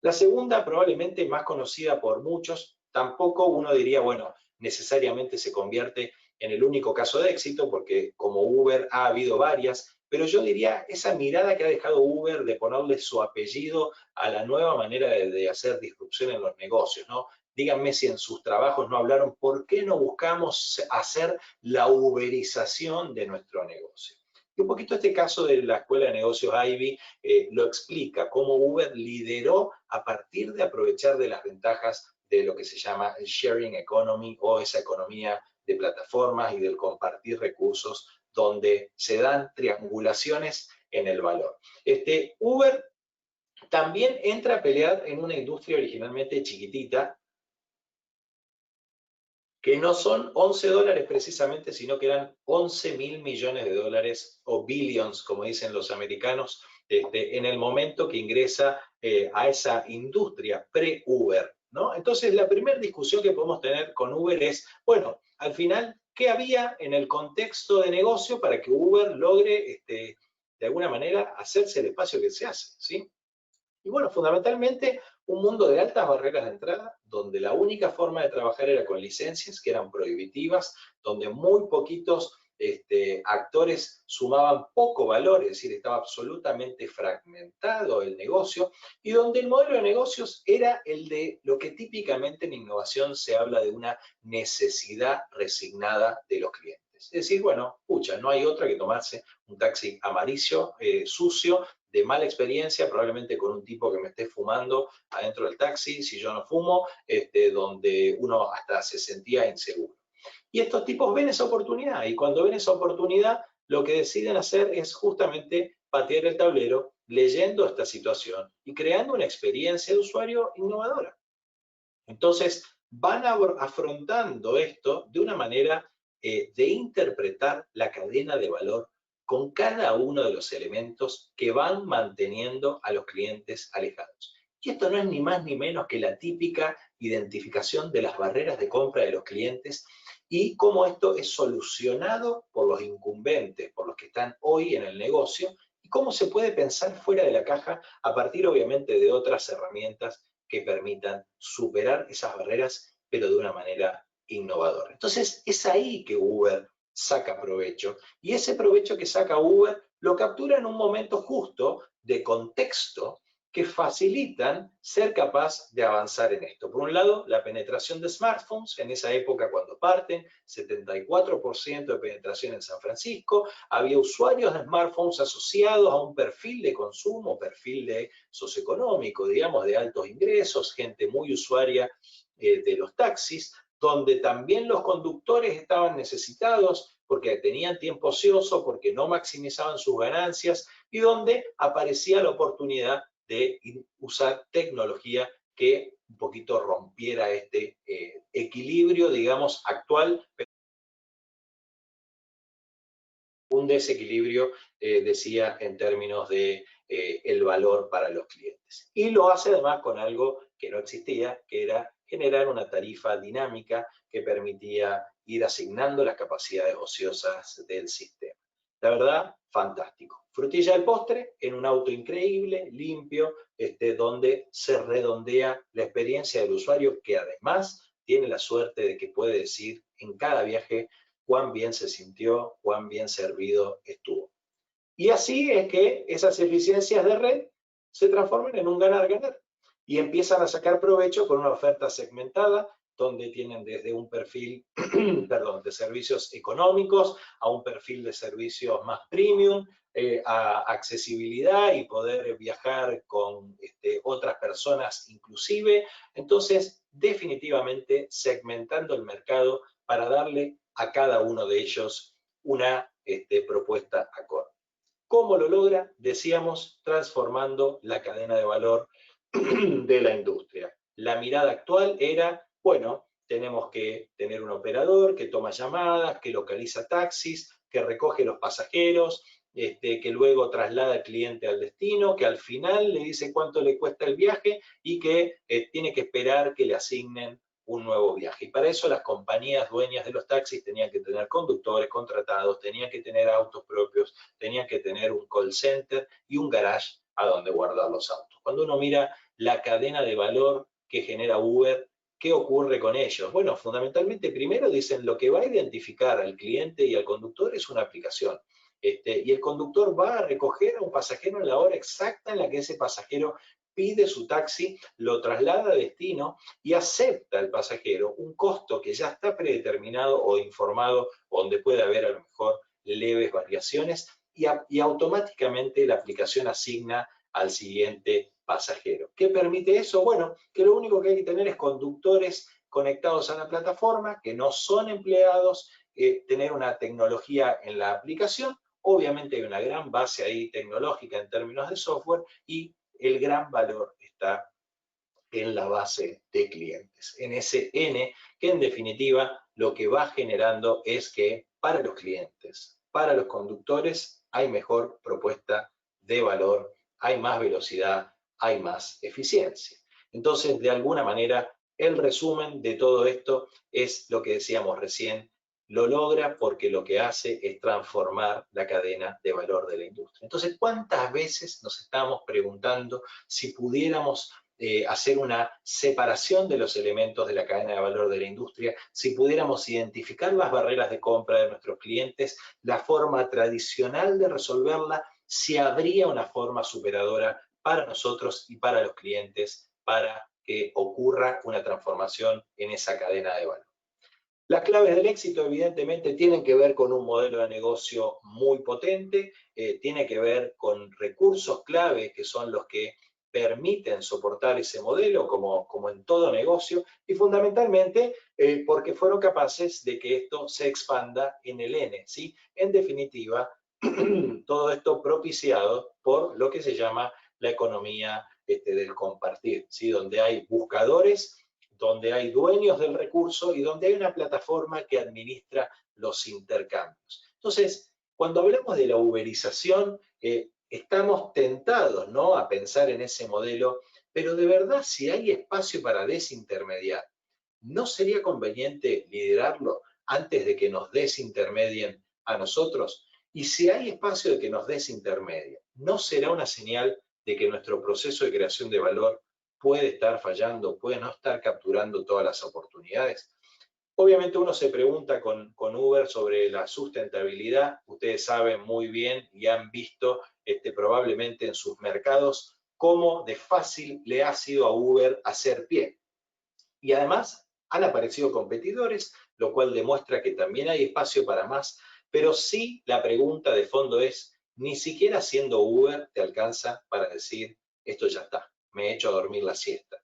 La segunda, probablemente más conocida por muchos, tampoco uno diría, bueno, necesariamente se convierte en el único caso de éxito, porque como Uber ha habido varias, pero yo diría esa mirada que ha dejado Uber de ponerle su apellido a la nueva manera de hacer disrupción en los negocios, ¿no? Díganme si en sus trabajos no hablaron, ¿por qué no buscamos hacer la uberización de nuestro negocio? Y un poquito este caso de la Escuela de Negocios Ivy lo explica, cómo Uber lideró a partir de aprovechar de las ventajas de lo que se llama el sharing economy o esa economía de plataformas y del compartir recursos donde se dan triangulaciones en el valor. Uber también entra a pelear en una industria originalmente chiquitita, que no son 11 dólares precisamente, sino que eran 11.000 millones de dólares, o billions, como dicen los americanos, en el momento que ingresa a esa industria pre-Uber, ¿no? Entonces, la primera discusión que podemos tener con Uber es, bueno, al final, ¿qué había en el contexto de negocio para que Uber logre, de alguna manera, hacerse el espacio que se hace, ¿sí? Y bueno, fundamentalmente un mundo de altas barreras de entrada, donde la única forma de trabajar era con licencias que eran prohibitivas, donde muy poquitos actores sumaban poco valor, es decir, estaba absolutamente fragmentado el negocio, y donde el modelo de negocios era el de lo que típicamente en innovación se habla de una necesidad resignada de los clientes. Es decir, bueno, pucha, no hay otra que tomarse un taxi amarillo, sucio, de mala experiencia, probablemente con un tipo que me esté fumando adentro del taxi, si yo no fumo, donde uno hasta se sentía inseguro. Y estos tipos ven esa oportunidad, y cuando ven esa oportunidad, lo que deciden hacer es justamente patear el tablero, leyendo esta situación y creando una experiencia de usuario innovadora. Entonces, van afrontando esto de una manera de interpretar la cadena de valor con cada uno de los elementos que van manteniendo a los clientes alejados. Y esto no es ni más ni menos que la típica identificación de las barreras de compra de los clientes y cómo esto es solucionado por los incumbentes, por los que están hoy en el negocio, y cómo se puede pensar fuera de la caja a partir obviamente de otras herramientas que permitan superar esas barreras, pero de una manera innovadora. Entonces es ahí que Uber saca provecho, y ese provecho que saca Uber lo captura en un momento justo de contexto que facilitan ser capaz de avanzar en esto. Por un lado, la penetración de smartphones, en esa época cuando parten, 74% de penetración en San Francisco, había usuarios de smartphones asociados a un perfil de consumo, perfil de socioeconómico, digamos, de altos ingresos, gente muy usuaria de los taxis, donde también los conductores estaban necesitados porque tenían tiempo ocioso, porque no maximizaban sus ganancias, y donde aparecía la oportunidad de usar tecnología que un poquito rompiera este equilibrio, digamos, actual, un desequilibrio, decía, en términos de el valor para los clientes. Y lo hace además con algo que no existía, que era generar una tarifa dinámica que permitía ir asignando las capacidades ociosas del sistema. La verdad, fantástico. Frutilla del postre en un auto increíble, limpio, donde se redondea la experiencia del usuario, que además tiene la suerte de que puede decir en cada viaje cuán bien se sintió, cuán bien servido estuvo. Y así es que esas eficiencias de red se transforman en un ganar-ganar y empiezan a sacar provecho con una oferta segmentada, donde tienen desde un perfil de servicios económicos a un perfil de servicios más premium, a accesibilidad y poder viajar con otras personas inclusive. Entonces, definitivamente segmentando el mercado para darle a cada uno de ellos una propuesta acorde. ¿Cómo lo logra? Decíamos, transformando la cadena de valor de la industria. La mirada actual era, bueno, tenemos que tener un operador que toma llamadas, que localiza taxis, que recoge los pasajeros, que luego traslada al cliente al destino, que al final le dice cuánto le cuesta el viaje y que tiene que esperar que le asignen un nuevo viaje. Y para eso las compañías dueñas de los taxis tenían que tener conductores contratados, tenían que tener autos propios, tenían que tener un call center y un garage a donde guardar los autos. Cuando uno mira la cadena de valor que genera Uber, ¿qué ocurre con ellos? Bueno, fundamentalmente primero dicen lo que va a identificar al cliente y al conductor es una aplicación. Y el conductor va a recoger a un pasajero en la hora exacta en la que ese pasajero pide su taxi, lo traslada a destino y acepta al pasajero un costo que ya está predeterminado o informado, donde puede haber a lo mejor leves variaciones, y automáticamente la aplicación asigna al siguiente pasajero. ¿Qué permite eso? Bueno, que lo único que hay que tener es conductores conectados a la plataforma, que no son empleados, tener una tecnología en la aplicación. Obviamente hay una gran base ahí tecnológica en términos de software, y el gran valor está en la base de clientes, en ese N, que en definitiva lo que va generando es que para los clientes, para los conductores, hay mejor propuesta de valor, hay más velocidad, hay más eficiencia. Entonces, de alguna manera, el resumen de todo esto es lo que decíamos recién: lo logra porque lo que hace es transformar la cadena de valor de la industria. Entonces, ¿cuántas veces nos estamos preguntando si pudiéramos hacer una separación de los elementos de la cadena de valor de la industria, si pudiéramos identificar las barreras de compra de nuestros clientes, la forma tradicional de resolverla, si habría una forma superadora para nosotros y para los clientes para que ocurra una transformación en esa cadena de valor? Las claves del éxito evidentemente tienen que ver con un modelo de negocio muy potente, tiene que ver con recursos clave que son los que permiten soportar ese modelo como en todo negocio, y fundamentalmente porque fueron capaces de que esto se expanda en el N, ¿sí? En definitiva, todo esto propiciado por lo que se llama la economía del compartir, ¿sí? Donde hay buscadores, donde hay dueños del recurso y donde hay una plataforma que administra los intercambios. Entonces, cuando hablamos de la uberización, estamos tentados, ¿no?, a pensar en ese modelo, pero de verdad, si hay espacio para desintermediar, ¿no sería conveniente liderarlo antes de que nos desintermedien a nosotros? Y si hay espacio de que nos desintermedien, ¿no será una señal de que nuestro proceso de creación de valor puede estar fallando, puede no estar capturando todas las oportunidades? Obviamente uno se pregunta con Uber sobre la sustentabilidad. Ustedes saben muy bien y han visto probablemente en sus mercados cómo de fácil le ha sido a Uber hacer pie. Y además han aparecido competidores, lo cual demuestra que también hay espacio para más. Pero sí, la pregunta de fondo es, ni siquiera siendo Uber te alcanza para decir, esto ya está, me he hecho a dormir la siesta.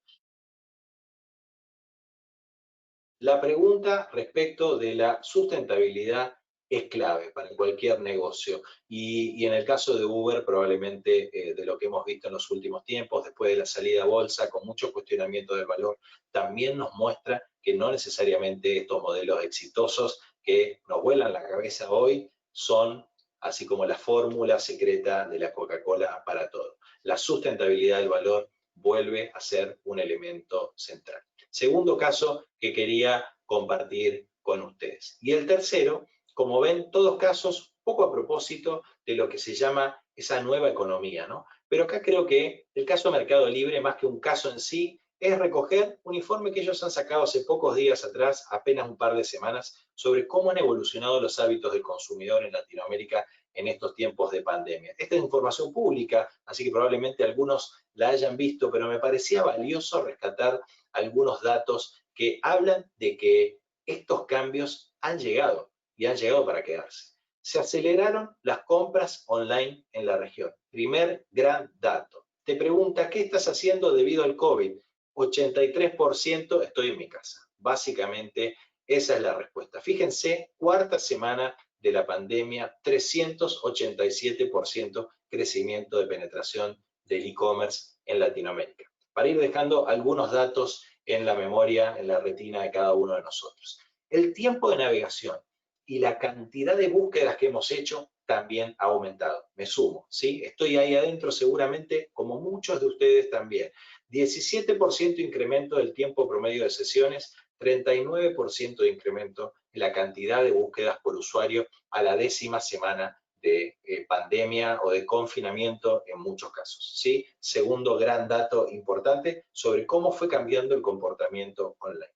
La pregunta respecto de la sustentabilidad es clave para cualquier negocio y en el caso de Uber probablemente de lo que hemos visto en los últimos tiempos, después de la salida a bolsa, con mucho cuestionamiento del valor, también nos muestra que no necesariamente estos modelos exitosos que nos vuelan la cabeza hoy son así como la fórmula secreta de la Coca-Cola para todo. La sustentabilidad del valor vuelve a ser un elemento central. Segundo caso que quería compartir con ustedes. Y el tercero, como ven, todos casos poco a propósito de lo que se llama esa nueva economía, ¿no? Pero acá creo que el caso Mercado Libre, más que un caso en sí, es recoger un informe que ellos han sacado hace pocos días atrás, apenas un par de semanas, sobre cómo han evolucionado los hábitos del consumidor en Latinoamérica en estos tiempos de pandemia. Esta es información pública, así que probablemente algunos la hayan visto, pero me parecía valioso rescatar algunos datos que hablan de que estos cambios han llegado y han llegado para quedarse. Se aceleraron las compras online en la región. Primer gran dato. Te pregunta, ¿qué estás haciendo debido al COVID? 83% estoy en mi casa. Básicamente, esa es la respuesta. Fíjense, cuarta semana de la pandemia, 387% crecimiento de penetración del e-commerce en Latinoamérica. Para ir dejando algunos datos en la memoria, en la retina de cada uno de nosotros. El tiempo de navegación y la cantidad de búsquedas que hemos hecho también ha aumentado. Me sumo, ¿sí? Estoy ahí adentro seguramente, como muchos de ustedes también. 17% incremento del tiempo promedio de sesiones, 39% de incremento en la cantidad de búsquedas por usuario a la 10ª semana de pandemia o de confinamiento en muchos casos, ¿sí? Segundo gran dato importante sobre cómo fue cambiando el comportamiento online.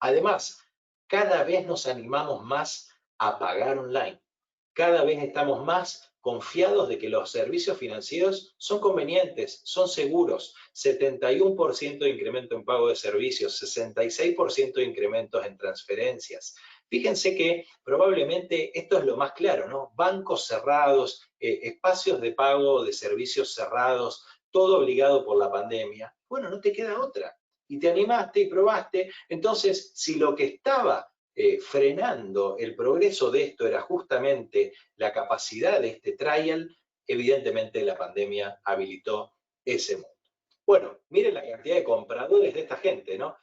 Además, cada vez nos animamos más a pagar online. Cada vez estamos más confiados de que los servicios financieros son convenientes, son seguros. 71% de incremento en pago de servicios, 66% de incrementos en transferencias. Fíjense que probablemente esto es lo más claro, ¿no? Bancos cerrados, espacios de pago de servicios cerrados, todo obligado por la pandemia. Bueno, no te queda otra. Y te animaste y probaste. Entonces, si lo que estaba frenando el progreso de esto era justamente la capacidad de este trial, evidentemente la pandemia habilitó ese mundo. Bueno, miren la cantidad de compradores de esta gente, ¿no?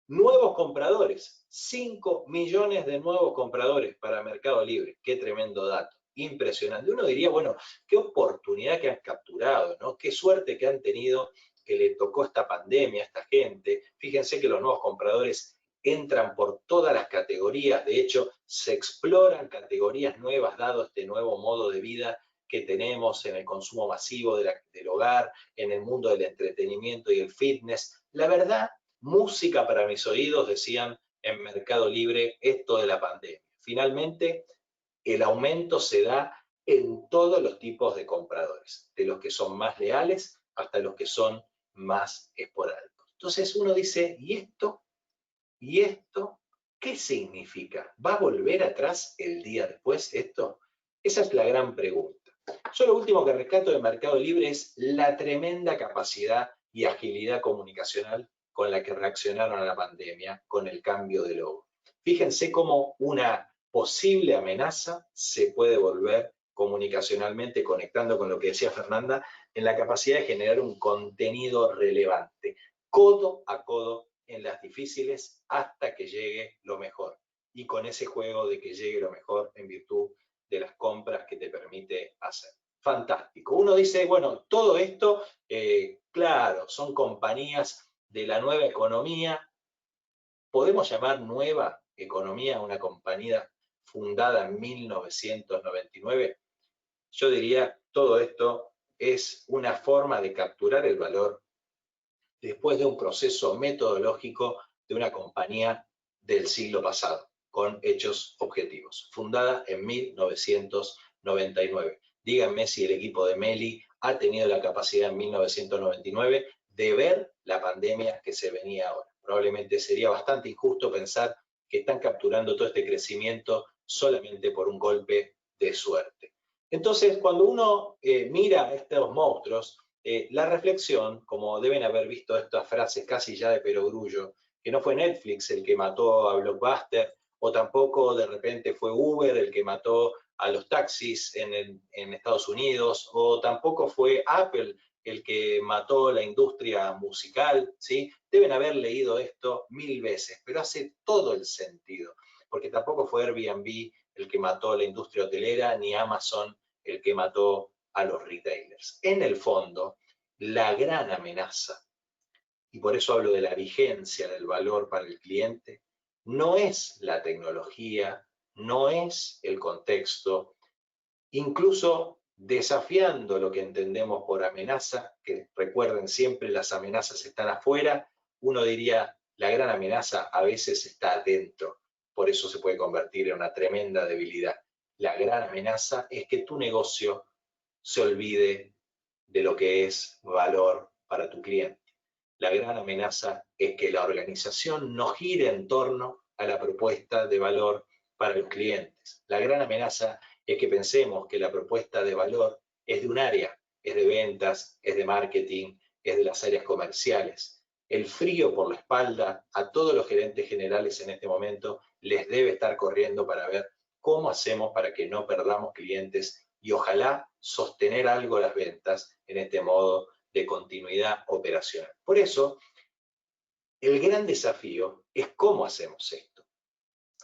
Nuevos compradores, 5 millones de nuevos compradores para Mercado Libre. Qué tremendo dato, impresionante. Uno diría, bueno, qué oportunidad que han capturado, ¿no? Qué suerte que han tenido que le tocó esta pandemia a esta gente. Fíjense que los nuevos compradores entran por todas las categorías, de hecho, se exploran categorías nuevas dado este nuevo modo de vida que tenemos en el consumo masivo del hogar, en el mundo del entretenimiento y el fitness. La verdad, música para mis oídos, decían en Mercado Libre, esto de la pandemia. Finalmente, el aumento se da en todos los tipos de compradores, de los que son más leales hasta los que son más esporádicos. Entonces uno dice, ¿y esto? ¿Y esto qué significa? ¿Va a volver atrás el día después esto? Esa es la gran pregunta. Yo lo último que rescato de Mercado Libre es la tremenda capacidad y agilidad comunicacional con la que reaccionaron a la pandemia, con el cambio de logo. Fíjense cómo una posible amenaza se puede volver comunicacionalmente, conectando con lo que decía Fernanda, en la capacidad de generar un contenido relevante, codo a codo en las difíciles hasta que llegue lo mejor. Y con ese juego de que llegue lo mejor en virtud de las compras que te permite hacer. Fantástico. Uno dice, bueno, todo esto, claro, son compañías de la nueva economía. ¿Podemos llamar nueva economía a una compañía fundada en 1999? Yo diría, todo esto es una forma de capturar el valor después de un proceso metodológico de una compañía del siglo pasado, con hechos objetivos, fundada en 1999. Díganme si el equipo de Meli ha tenido la capacidad en 1999 de ver la pandemia que se venía ahora. Probablemente sería bastante injusto pensar que están capturando todo este crecimiento solamente por un golpe de suerte. Entonces, cuando uno mira a estos monstruos, la reflexión, como deben haber visto estas frases casi ya de perogrullo, que no fue Netflix el que mató a Blockbuster, o tampoco de repente fue Uber el que mató a los taxis en Estados Unidos, o tampoco fue Apple el que mató la industria musical, ¿sí? Deben haber leído esto 1000 veces, pero hace todo el sentido, porque tampoco fue Airbnb el que mató la industria hotelera, ni Amazon el que mató a los retailers. En el fondo, la gran amenaza, y por eso hablo de la vigencia del valor para el cliente, no es la tecnología, no es el contexto, incluso desafiando lo que entendemos por amenaza, que recuerden siempre las amenazas están afuera, uno diría la gran amenaza a veces está adentro, por eso se puede convertir en una tremenda debilidad. La gran amenaza es que tu negocio se olvide de lo que es valor para tu cliente. La gran amenaza es que la organización no gire en torno a la propuesta de valor para los clientes. La gran amenaza es que pensemos que la propuesta de valor es de un área, es de ventas, es de marketing, es de las áreas comerciales. El frío por la espalda a todos los gerentes generales en este momento les debe estar corriendo para ver cómo hacemos para que no perdamos clientes y ojalá sostener algo las ventas en este modo de continuidad operacional. Por eso, el gran desafío es cómo hacemos esto.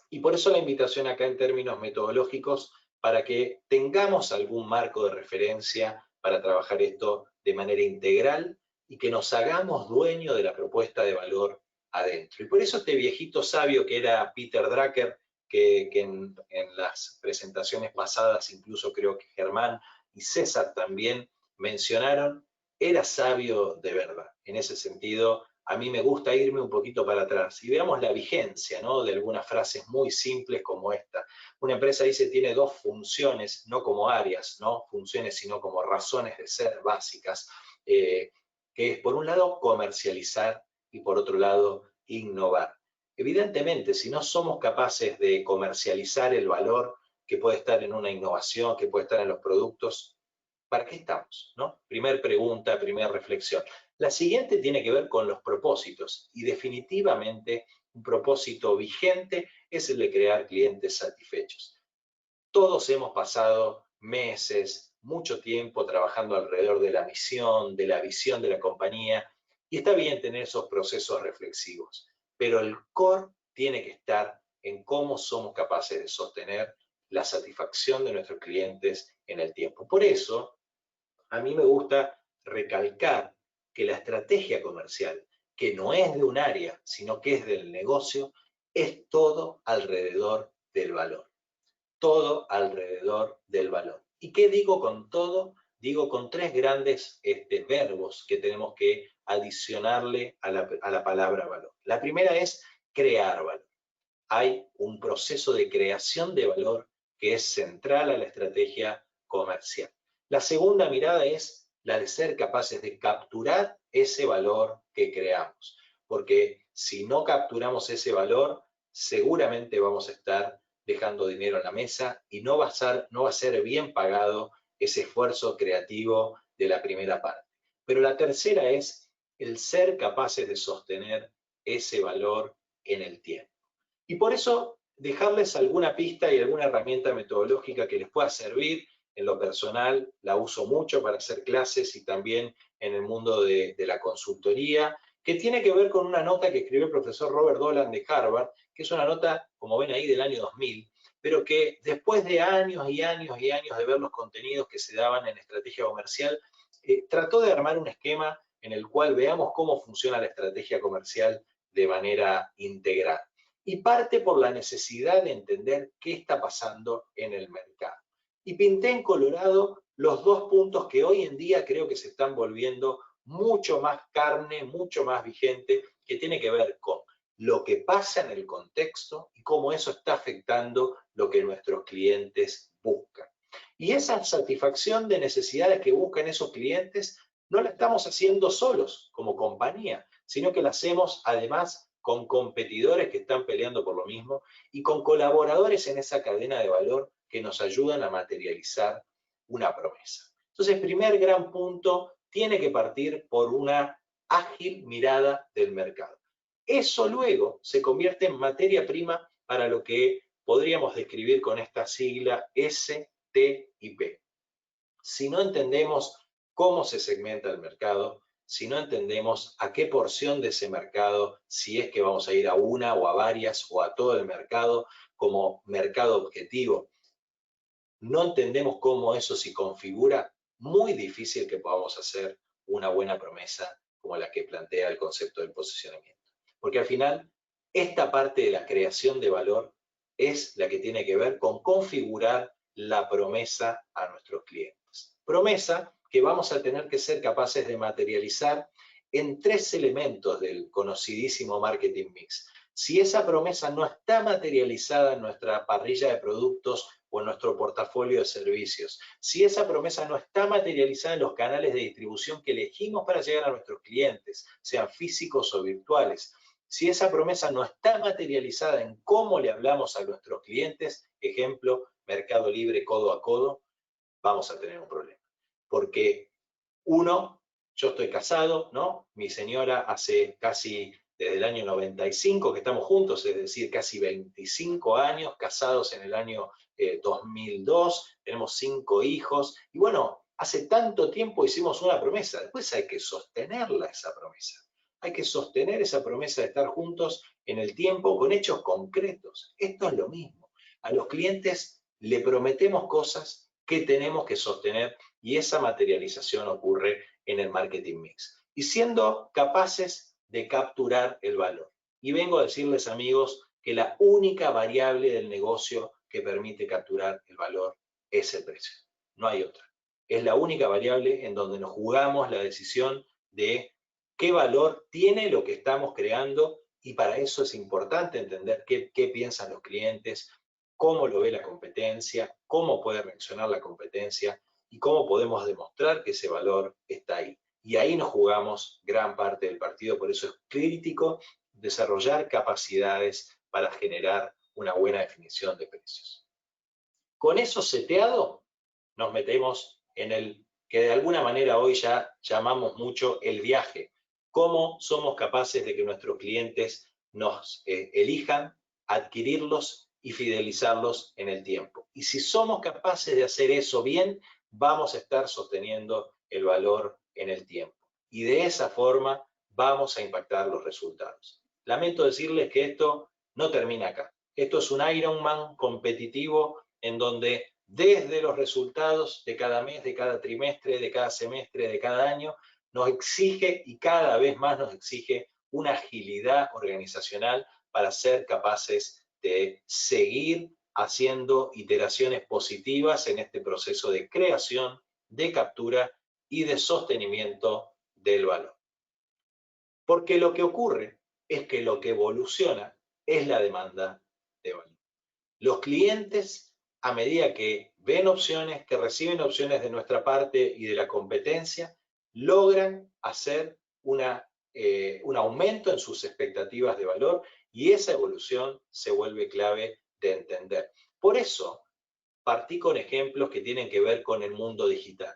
Y por eso la invitación acá en términos metodológicos para que tengamos algún marco de referencia para trabajar esto de manera integral y que nos hagamos dueño de la propuesta de valor adentro. Y por eso este viejito sabio que era Peter Drucker, que en las presentaciones pasadas, incluso creo que Germán y César también mencionaron, era sabio de verdad. En ese sentido, a mí me gusta irme un poquito para atrás y veamos la vigencia, ¿no?, de algunas frases muy simples como esta. Una empresa dice tiene dos funciones, no como áreas, ¿no?, funciones, sino como razones de ser básicas, que es por un lado comercializar y por otro lado innovar. Evidentemente, si no somos capaces de comercializar el valor que puede estar en una innovación, que puede estar en los productos, ¿para qué estamos? ¿No? Primer pregunta, primera reflexión. La siguiente tiene que ver con los propósitos y definitivamente un propósito vigente es el de crear clientes satisfechos. Todos hemos pasado meses, mucho tiempo trabajando alrededor de la misión, de la visión de la compañía y está bien tener esos procesos reflexivos, pero el core tiene que estar en cómo somos capaces de sostener la satisfacción de nuestros clientes en el tiempo. Por eso, a mí me gusta recalcar que la estrategia comercial, que no es de un área, sino que es del negocio, es todo alrededor del valor. Todo alrededor del valor. ¿Y qué digo con todo? Digo con tres grandes verbos que tenemos que adicionarle a la palabra valor. La primera es crear valor. Hay un proceso de creación de valor que es central a la estrategia comercial. La segunda mirada es la de ser capaces de capturar ese valor que creamos, porque si no capturamos ese valor, seguramente vamos a estar dejando dinero en la mesa y no va a ser bien pagado ese esfuerzo creativo de la primera parte. Pero la tercera es el ser capaces de sostener ese valor en el tiempo. Y por eso dejarles alguna pista y alguna herramienta metodológica que les pueda servir. En lo personal la uso mucho para hacer clases y también en el mundo de la consultoría, que tiene que ver con una nota que escribió el profesor Robert Dolan de Harvard, que es una nota, como ven ahí, del año 2000, pero que después de años y años y años de ver los contenidos que se daban en estrategia comercial, trató de armar un esquema en el cual veamos cómo funciona la estrategia comercial de manera integral. Y parte por la necesidad de entender qué está pasando en el mercado. Y pinté en colorado los dos puntos que hoy en día creo que se están volviendo mucho más carne, mucho más vigente, que tiene que ver con lo que pasa en el contexto y cómo eso está afectando lo que nuestros clientes buscan. Y esa satisfacción de necesidades que buscan esos clientes no la estamos haciendo solos como compañía, sino que la hacemos además con competidores que están peleando por lo mismo y con colaboradores en esa cadena de valor que nos ayudan a materializar una promesa. Entonces, el primer gran punto tiene que partir por una ágil mirada del mercado. Eso luego se convierte en materia prima para lo que podríamos describir con esta sigla STIP. Si no entendemos cómo se segmenta el mercado, si no entendemos a qué porción de ese mercado, si es que vamos a ir a una o a varias o a todo el mercado como mercado objetivo, no entendemos cómo eso se configura, muy difícil que podamos hacer una buena promesa como la que plantea el concepto del posicionamiento. Porque al final, esta parte de la creación de valor es la que tiene que ver con configurar la promesa a nuestros clientes. Promesa que vamos a tener que ser capaces de materializar en tres elementos del conocidísimo marketing mix. Si esa promesa no está materializada en nuestra parrilla de productos o en nuestro portafolio de servicios, si esa promesa no está materializada en los canales de distribución que elegimos para llegar a nuestros clientes, sean físicos o virtuales, si esa promesa no está materializada en cómo le hablamos a nuestros clientes, ejemplo, Mercado Libre codo a codo, vamos a tener un problema. Porque uno, yo estoy casado, ¿no? Mi señora hace casi desde el año 95 que estamos juntos, es decir, casi 25 años, casados en el año 2002, tenemos 5 hijos, y bueno, hace tanto tiempo hicimos una promesa, después hay que sostenerla esa promesa. Hay que sostener esa promesa de estar juntos en el tiempo con hechos concretos. Esto es lo mismo. A los clientes le prometemos cosas que tenemos que sostener y esa materialización ocurre en el marketing mix. Y siendo capaces de capturar el valor. Y vengo a decirles, amigos, que la única variable del negocio que permite capturar el valor es el precio. No hay otra. Es la única variable en donde nos jugamos la decisión de qué valor tiene lo que estamos creando, y para eso es importante entender qué piensan los clientes, cómo lo ve la competencia, cómo puede reaccionar la competencia y cómo podemos demostrar que ese valor está ahí. Y ahí nos jugamos gran parte del partido, por eso es crítico desarrollar capacidades para generar una buena definición de precios. Con eso seteado, nos metemos en el que de alguna manera hoy ya llamamos mucho el viaje. Cómo somos capaces de que nuestros clientes nos elijan, adquirirlos y fidelizarlos en el tiempo. Y si somos capaces de hacer eso bien, vamos a estar sosteniendo el valor en el tiempo. Y de esa forma vamos a impactar los resultados. Lamento decirles que esto no termina acá. Esto es un Ironman competitivo en donde desde los resultados de cada mes, de cada trimestre, de cada semestre, de cada año, nos exige y cada vez más nos exige una agilidad organizacional para ser capaces de seguir haciendo iteraciones positivas en este proceso de creación, de captura y de sostenimiento del valor. Porque lo que ocurre es que lo que evoluciona es la demanda de valor. Los clientes, a medida que ven opciones, que reciben opciones de nuestra parte y de la competencia, logran hacer un aumento en sus expectativas de valor, y esa evolución se vuelve clave de entender. Por eso, partí con ejemplos que tienen que ver con el mundo digital,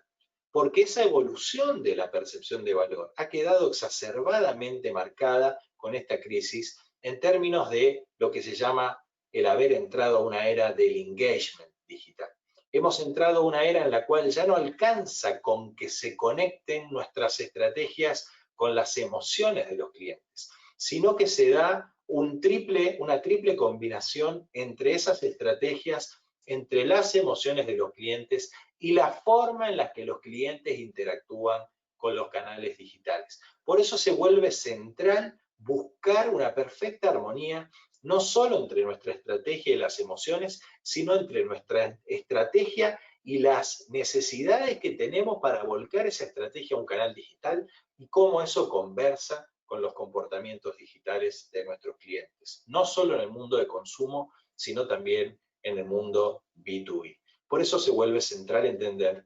porque esa evolución de la percepción de valor ha quedado exacerbadamente marcada con esta crisis en términos de lo que se llama el haber entrado a una era del engagement digital. Hemos entrado a una era en la cual ya no alcanza con que se conecten nuestras estrategias con las emociones de los clientes, sino que se da una triple combinación entre esas estrategias, entre las emociones de los clientes y la forma en la que los clientes interactúan con los canales digitales. Por eso se vuelve central buscar una perfecta armonía, no solo entre nuestra estrategia y las emociones, sino entre nuestra estrategia y las necesidades que tenemos para volcar esa estrategia a un canal digital y cómo eso conversa con los comportamientos digitales de nuestros clientes, no solo en el mundo de consumo, sino también en el mundo B2B. Por eso se vuelve central entender,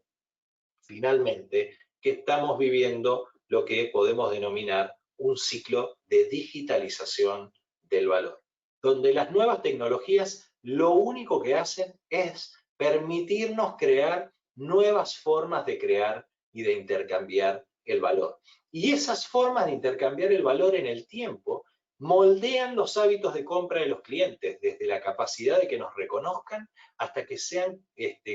finalmente, que estamos viviendo lo que podemos denominar un ciclo de digitalización del valor, donde las nuevas tecnologías lo único que hacen es permitirnos crear nuevas formas de crear y de intercambiar el valor. Y esas formas de intercambiar el valor en el tiempo moldean los hábitos de compra de los clientes, desde la capacidad de que nos reconozcan hasta que sean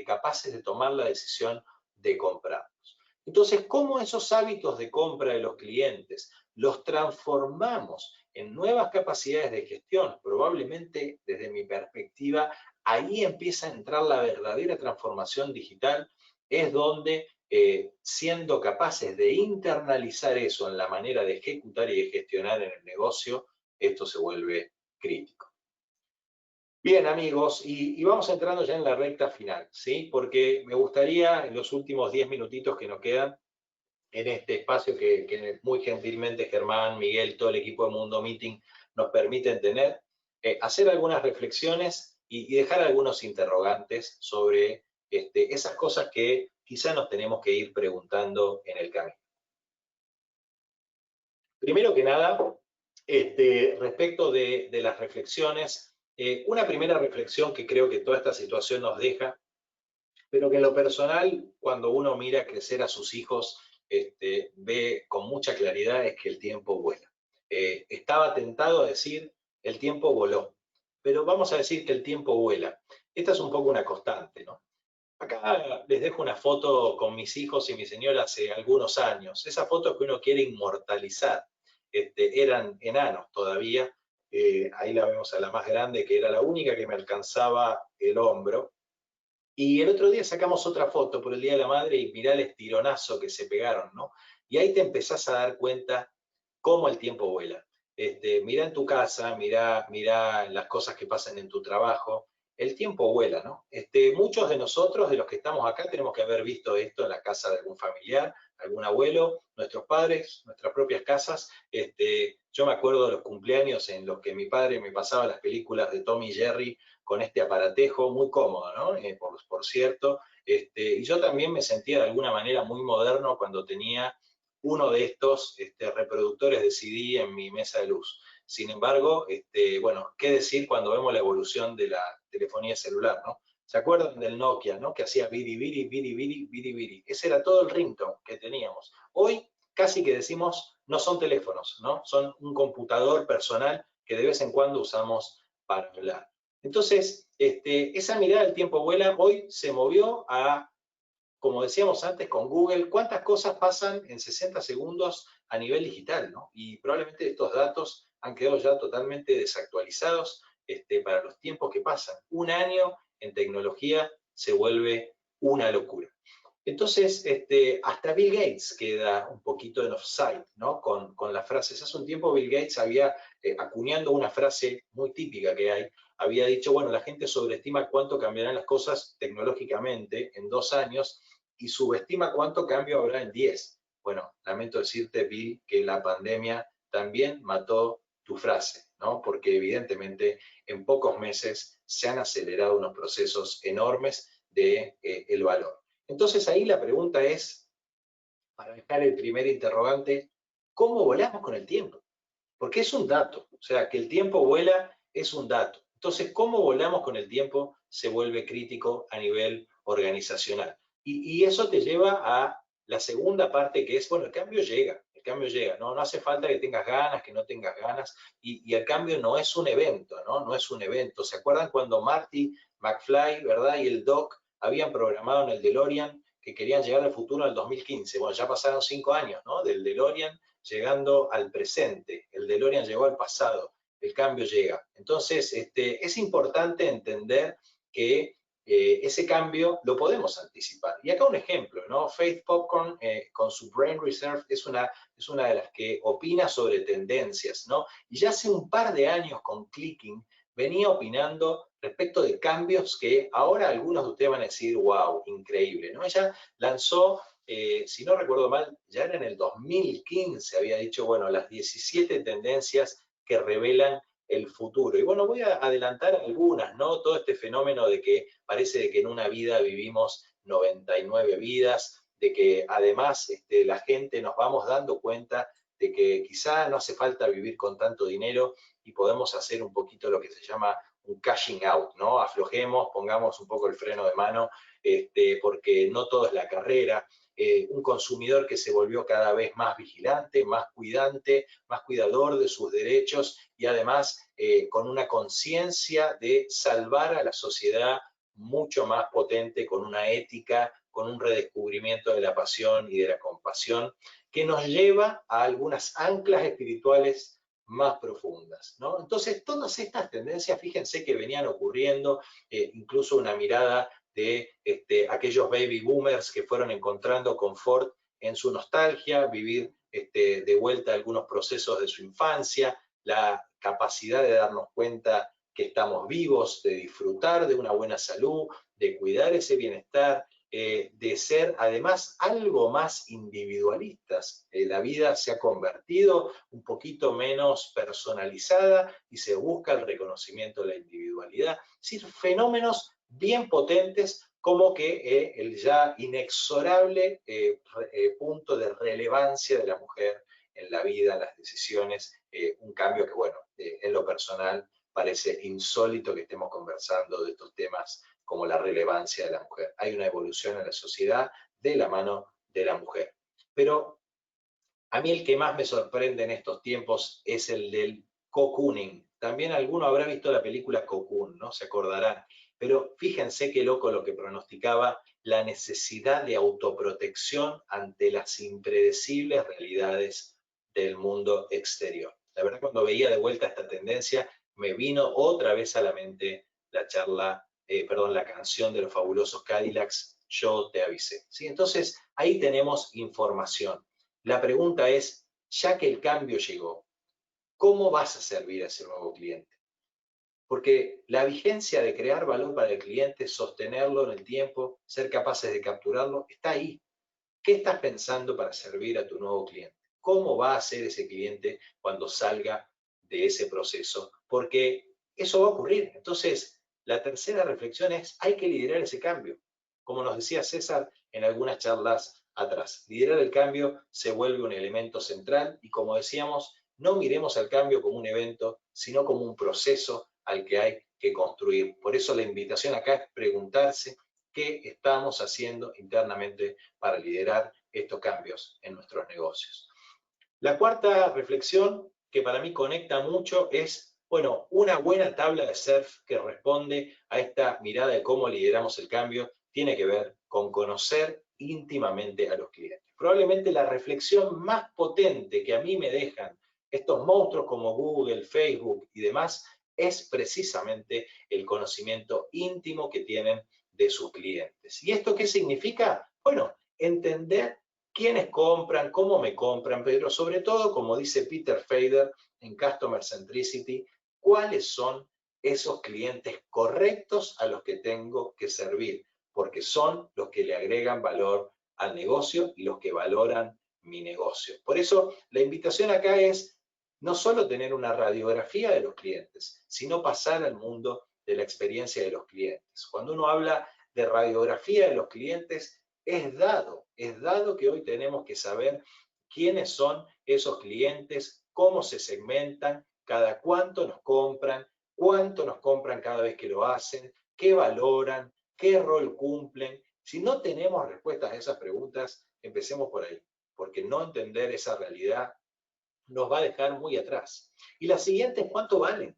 capaces de tomar la decisión de comprarnos. Entonces, ¿cómo esos hábitos de compra de los clientes los transformamos en nuevas capacidades de gestión? Probablemente, desde mi perspectiva, ahí empieza a entrar la verdadera transformación digital, es donde siendo capaces de internalizar eso en la manera de ejecutar y de gestionar en el negocio, esto se vuelve crítico. Bien, amigos, y vamos entrando ya en la recta final, ¿sí? Porque me gustaría, en los últimos 10 minutitos que nos quedan, en este espacio que muy gentilmente Germán, Miguel, todo el equipo de Mundo Meeting nos permiten tener, hacer algunas reflexiones y dejar algunos interrogantes sobre esas cosas que quizá nos tenemos que ir preguntando en el camino. Primero que nada, respecto de las reflexiones, una primera reflexión que creo que toda esta situación nos deja, pero que en lo personal, cuando uno mira crecer a sus hijos, ve con mucha claridad es que el tiempo vuela. Estaba tentado a decir, el tiempo voló, pero vamos a decir que el tiempo vuela. Esta es un poco una constante, ¿no? Acá les dejo una foto con mis hijos y mi señora hace algunos años. Esa foto que uno quiere inmortalizar. Eran enanos todavía. Ahí la vemos a la más grande, que era la única que me alcanzaba el hombro. Y el otro día sacamos otra foto por el Día de la Madre y mirá el estironazo que se pegaron, ¿no? Y ahí te empezás a dar cuenta cómo el tiempo vuela. Mirá en tu casa, mirá las cosas que pasan en tu trabajo. El tiempo vuela, ¿no? Muchos de nosotros, de los que estamos acá, tenemos que haber visto esto en la casa de algún familiar, algún abuelo, nuestros padres, nuestras propias casas. Yo me acuerdo de los cumpleaños en los que mi padre me pasaba las películas de Tom y Jerry con este aparatejo muy cómodo, ¿no? Por cierto. Y yo también me sentía de alguna manera muy moderno cuando tenía uno de estos reproductores de CD en mi mesa de luz. Sin embargo, bueno, ¿qué decir cuando vemos la evolución de la telefonía celular, ¿no? ¿Se acuerdan del Nokia, ¿no? Que hacía biri, biri, biri, biri, biri, biri. Ese era todo el ringtone que teníamos. Hoy casi que decimos, no son teléfonos, ¿no? Son un computador personal que de vez en cuando usamos para hablar. Entonces, esa mirada del tiempo vuela hoy se movió a, como decíamos antes con Google, cuántas cosas pasan en 60 segundos a nivel digital, ¿no? Y probablemente estos datos han quedado ya totalmente desactualizados para los tiempos que pasan. Un año en tecnología se vuelve una locura. Entonces, hasta Bill Gates queda un poquito en offside, ¿no? Con las frases. Hace un tiempo Bill Gates había, acuñando una frase muy típica que hay, había dicho, bueno, la gente sobreestima cuánto cambiarán las cosas tecnológicamente en 2 años y subestima cuánto cambio habrá en 10. Bueno, lamento decirte, Bill, que la pandemia también mató tu frase, ¿no? Porque evidentemente en pocos meses se han acelerado unos procesos enormes de el valor. Entonces ahí la pregunta es, para dejar el primer interrogante, ¿cómo volamos con el tiempo? Porque es un dato, o sea, que el tiempo vuela es un dato. Entonces, ¿cómo volamos con el tiempo? Se vuelve crítico a nivel organizacional. Y eso te lleva a la segunda parte que es, bueno, el cambio llega, ¿no? No hace falta que tengas ganas, que no tengas ganas, y el cambio no es un evento, ¿no? No es un evento. ¿Se acuerdan cuando Marty McFly, ¿verdad? Y el Doc habían programado en el DeLorean que querían llegar al futuro en el 2015? Bueno, ya pasaron 5 años, ¿no? Del DeLorean llegando al presente. El DeLorean llegó al pasado, el cambio llega. Entonces, es importante entender que ese cambio lo podemos anticipar. Y acá un ejemplo, ¿no? Faith Popcorn con su Brain Reserve es una de las que opina sobre tendencias, ¿no? Y ya hace un par de años con Clicking venía opinando respecto de cambios que ahora algunos de ustedes van a decir, wow, increíble, ¿no? Ella lanzó, si no recuerdo mal, ya era en el 2015, había dicho, bueno, las 17 tendencias que revelan el futuro. Y bueno, voy a adelantar algunas, ¿no? Todo este fenómeno de que parece de que en una vida vivimos 99 vidas, de que además la gente nos vamos dando cuenta de que quizá no hace falta vivir con tanto dinero y podemos hacer un poquito lo que se llama un cashing out, ¿no? Aflojemos, pongamos un poco el freno de mano, porque no todo es la carrera. Un consumidor que se volvió cada vez más vigilante, más cuidante, más cuidador de sus derechos y además con una conciencia de salvar a la sociedad mucho más potente, con una ética, con un redescubrimiento de la pasión y de la compasión, que nos lleva a algunas anclas espirituales más profundas, ¿no? Entonces, todas estas tendencias, fíjense que venían ocurriendo, incluso una mirada de aquellos baby boomers que fueron encontrando confort en su nostalgia, vivir de vuelta algunos procesos de su infancia, la capacidad de darnos cuenta que estamos vivos, de disfrutar de una buena salud, de cuidar ese bienestar, de ser además algo más individualistas. La vida se ha convertido un poquito menos personalizada y se busca el reconocimiento de la individualidad. Es decir, fenómenos bien potentes como que el ya inexorable punto de relevancia de la mujer en la vida, en las decisiones, un cambio que, bueno, en lo personal parece insólito que estemos conversando de estos temas como la relevancia de la mujer. Hay una evolución en la sociedad de la mano de la mujer. Pero a mí el que más me sorprende en estos tiempos es el del cocooning. También alguno habrá visto la película Cocoon, ¿no? Se acordarán. Pero fíjense qué loco lo que pronosticaba la necesidad de autoprotección ante las impredecibles realidades del mundo exterior. La verdad, cuando veía de vuelta esta tendencia, me vino otra vez a la mente la la canción de los Fabulosos Cadillacs, Yo te avisé. ¿Sí? Entonces, ahí tenemos información. La pregunta es, ya que el cambio llegó, ¿cómo vas a servir a ese nuevo cliente? Porque la vigencia de crear valor para el cliente, sostenerlo en el tiempo, ser capaces de capturarlo, está ahí. ¿Qué estás pensando para servir a tu nuevo cliente? ¿Cómo va a ser ese cliente cuando salga de ese proceso? Porque eso va a ocurrir. Entonces, la tercera reflexión es, hay que liderar ese cambio. Como nos decía César en algunas charlas atrás, liderar el cambio se vuelve un elemento central y, como decíamos, no miremos al cambio como un evento, sino como un proceso al que hay que construir. Por eso la invitación acá es preguntarse qué estamos haciendo internamente para liderar estos cambios en nuestros negocios. La cuarta reflexión que para mí conecta mucho es, bueno, una buena tabla de surf que responde a esta mirada de cómo lideramos el cambio tiene que ver con conocer íntimamente a los clientes. Probablemente la reflexión más potente que a mí me dejan estos monstruos como Google, Facebook y demás es precisamente el conocimiento íntimo que tienen de sus clientes. ¿Y esto qué significa? Bueno, entender quiénes compran, cómo me compran, pero sobre todo, como dice Peter Fader en Customer Centricity, cuáles son esos clientes correctos a los que tengo que servir, porque son los que le agregan valor al negocio y los que valoran mi negocio. Por eso, la invitación acá es no solo tener una radiografía de los clientes, sino pasar al mundo de la experiencia de los clientes. Cuando uno habla de radiografía de los clientes, es dado que hoy tenemos que saber quiénes son esos clientes, cómo se segmentan, cada cuánto nos compran, cuánto nos compran cada vez que lo hacen, qué valoran, qué rol cumplen. Si no tenemos respuestas a esas preguntas, empecemos por ahí, porque no entender esa realidad nos va a dejar muy atrás. Y la siguiente es cuánto valen.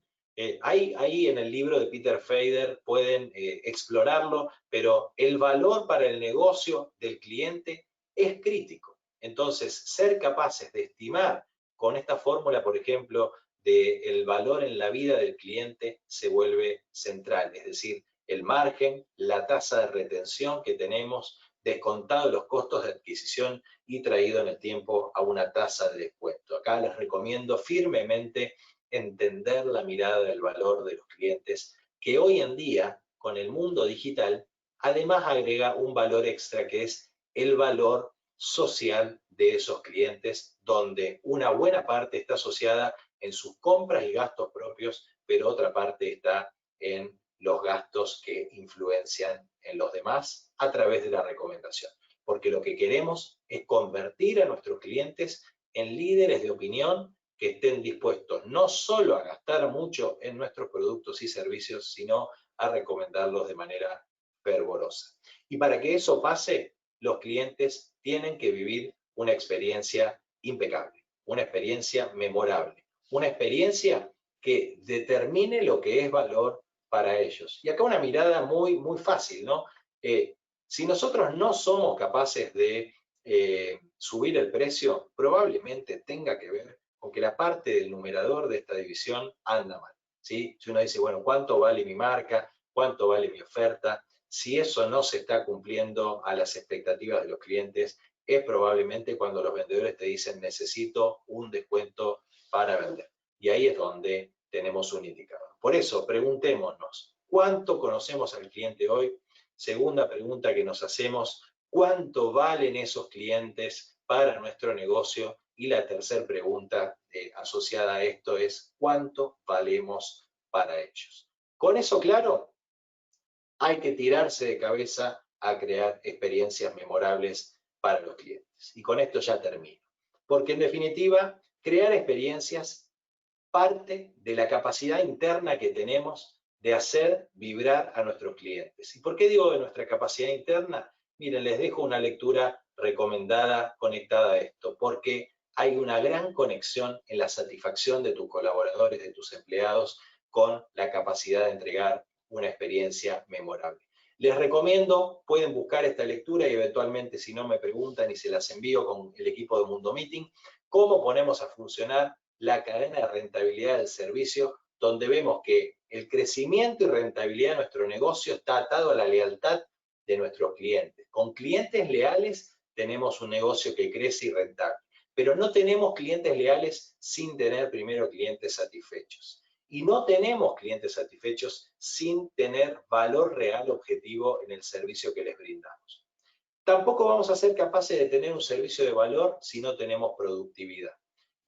Ahí en el libro de Peter Fader pueden explorarlo, pero el valor para el negocio del cliente es crítico. Entonces, ser capaces de estimar con esta fórmula, por ejemplo, del valor en la vida del cliente se vuelve central. Es decir, el margen, la tasa de retención que tenemos, descontado los costos de adquisición y traído en el tiempo a una tasa de descuento. Acá les recomiendo firmemente entender la mirada del valor de los clientes, que hoy en día, con el mundo digital, además agrega un valor extra que es el valor social de esos clientes, donde una buena parte está asociada en sus compras y gastos propios, pero otra parte está en los gastos que influencian en los demás a través de la recomendación. Porque lo que queremos es convertir a nuestros clientes en líderes de opinión que estén dispuestos no solo a gastar mucho en nuestros productos y servicios, sino a recomendarlos de manera fervorosa. Y para que eso pase, los clientes tienen que vivir una experiencia impecable, una experiencia memorable, una experiencia que determine lo que es valor para ellos. Y acá una mirada muy fácil, ¿no? Si nosotros no somos capaces de subir el precio, probablemente tenga que ver con que la parte del numerador de esta división anda mal, ¿sí? Si uno dice, bueno, ¿cuánto vale mi marca? ¿Cuánto vale mi oferta? Si eso no se está cumpliendo a las expectativas de los clientes, es probablemente cuando los vendedores te dicen, necesito un descuento para vender. Y ahí es donde tenemos un indicador. Por eso, preguntémonos, ¿cuánto conocemos al cliente hoy? Segunda pregunta que nos hacemos, ¿cuánto valen esos clientes para nuestro negocio? Y la tercera pregunta asociada a esto es, ¿cuánto valemos para ellos? Con eso claro, hay que tirarse de cabeza a crear experiencias memorables para los clientes. Y con esto ya termino. Porque en definitiva, crear experiencias parte de la capacidad interna que tenemos de hacer vibrar a nuestros clientes. ¿Y por qué digo de nuestra capacidad interna? Miren, les dejo una lectura recomendada conectada a esto, porque hay una gran conexión en la satisfacción de tus colaboradores, de tus empleados, con la capacidad de entregar una experiencia memorable. Les recomiendo, pueden buscar esta lectura y eventualmente si no me preguntan y se las envío con el equipo de Mundo Meeting, cómo ponemos a funcionar la cadena de rentabilidad del servicio, donde vemos que el crecimiento y rentabilidad de nuestro negocio está atado a la lealtad de nuestros clientes. Con clientes leales tenemos un negocio que crece y rentable, pero no tenemos clientes leales sin tener primero clientes satisfechos. Y no tenemos clientes satisfechos sin tener valor real objetivo en el servicio que les brindamos. Tampoco vamos a ser capaces de tener un servicio de valor si no tenemos productividad.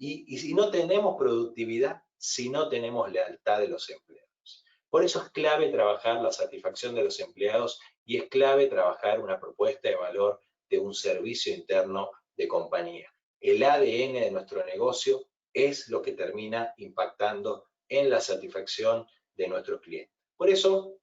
Y si no tenemos productividad, si no tenemos lealtad de los empleados. Por eso es clave trabajar la satisfacción de los empleados y es clave trabajar una propuesta de valor de un servicio interno de compañía. El ADN de nuestro negocio es lo que termina impactando en la satisfacción de nuestros clientes. Por eso,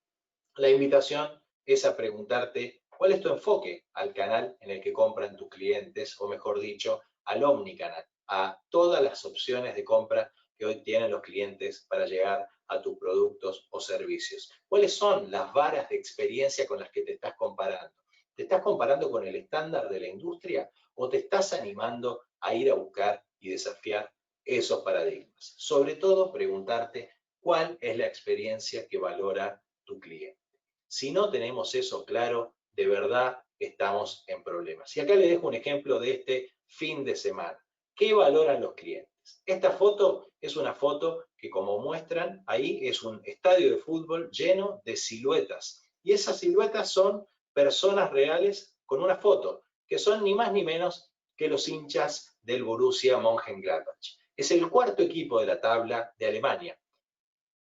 la invitación es a preguntarte cuál es tu enfoque al canal en el que compran tus clientes, o mejor dicho, al omnicanal, a todas las opciones de compra que hoy tienen los clientes para llegar a tus productos o servicios. ¿Cuáles son las varas de experiencia con las que te estás comparando? ¿Te estás comparando con el estándar de la industria o te estás animando a ir a buscar y desafiar esos paradigmas? Sobre todo, preguntarte cuál es la experiencia que valora tu cliente. Si no tenemos eso claro, de verdad estamos en problemas. Y acá le dejo un ejemplo de este fin de semana. ¿Qué valoran los clientes? Esta foto es una foto que, como muestran, ahí es un estadio de fútbol lleno de siluetas. Y esas siluetas son personas reales con una foto, que son ni más ni menos que los hinchas del Borussia Mönchengladbach. Es el cuarto equipo de la tabla de Alemania.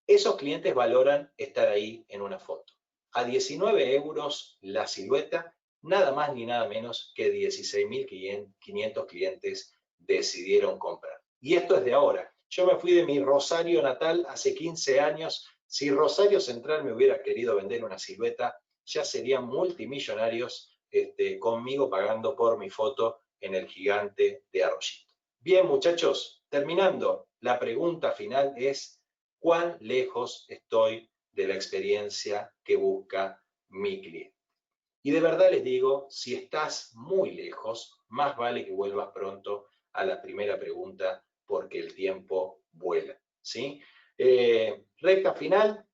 Esos clientes valoran estar ahí en una foto. A 19 euros la silueta, nada más ni nada menos que 16.500 clientes decidieron comprar. Y esto es de ahora. Yo me fui de mi Rosario natal hace 15 años. Si Rosario Central me hubiera querido vender una silueta, ya serían multimillonarios conmigo pagando por mi foto en el gigante de Arroyito. Bien, muchachos, terminando, la pregunta final es: ¿cuán lejos estoy de la experiencia que busca mi cliente? Y de verdad les digo, si estás muy lejos, más vale que vuelvas pronto a la primera pregunta, porque el tiempo vuela, ¿sí? Recta final,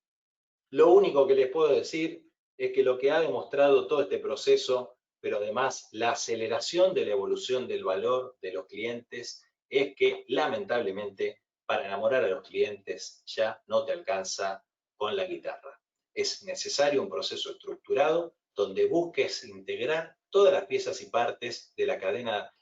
Lo único que les puedo decir es que lo que ha demostrado todo este proceso, pero además la aceleración de la evolución del valor de los clientes, es que lamentablemente para enamorar a los clientes ya no te alcanza con la guitarra. Es necesario un proceso estructurado donde busques integrar todas las piezas y partes de la cadena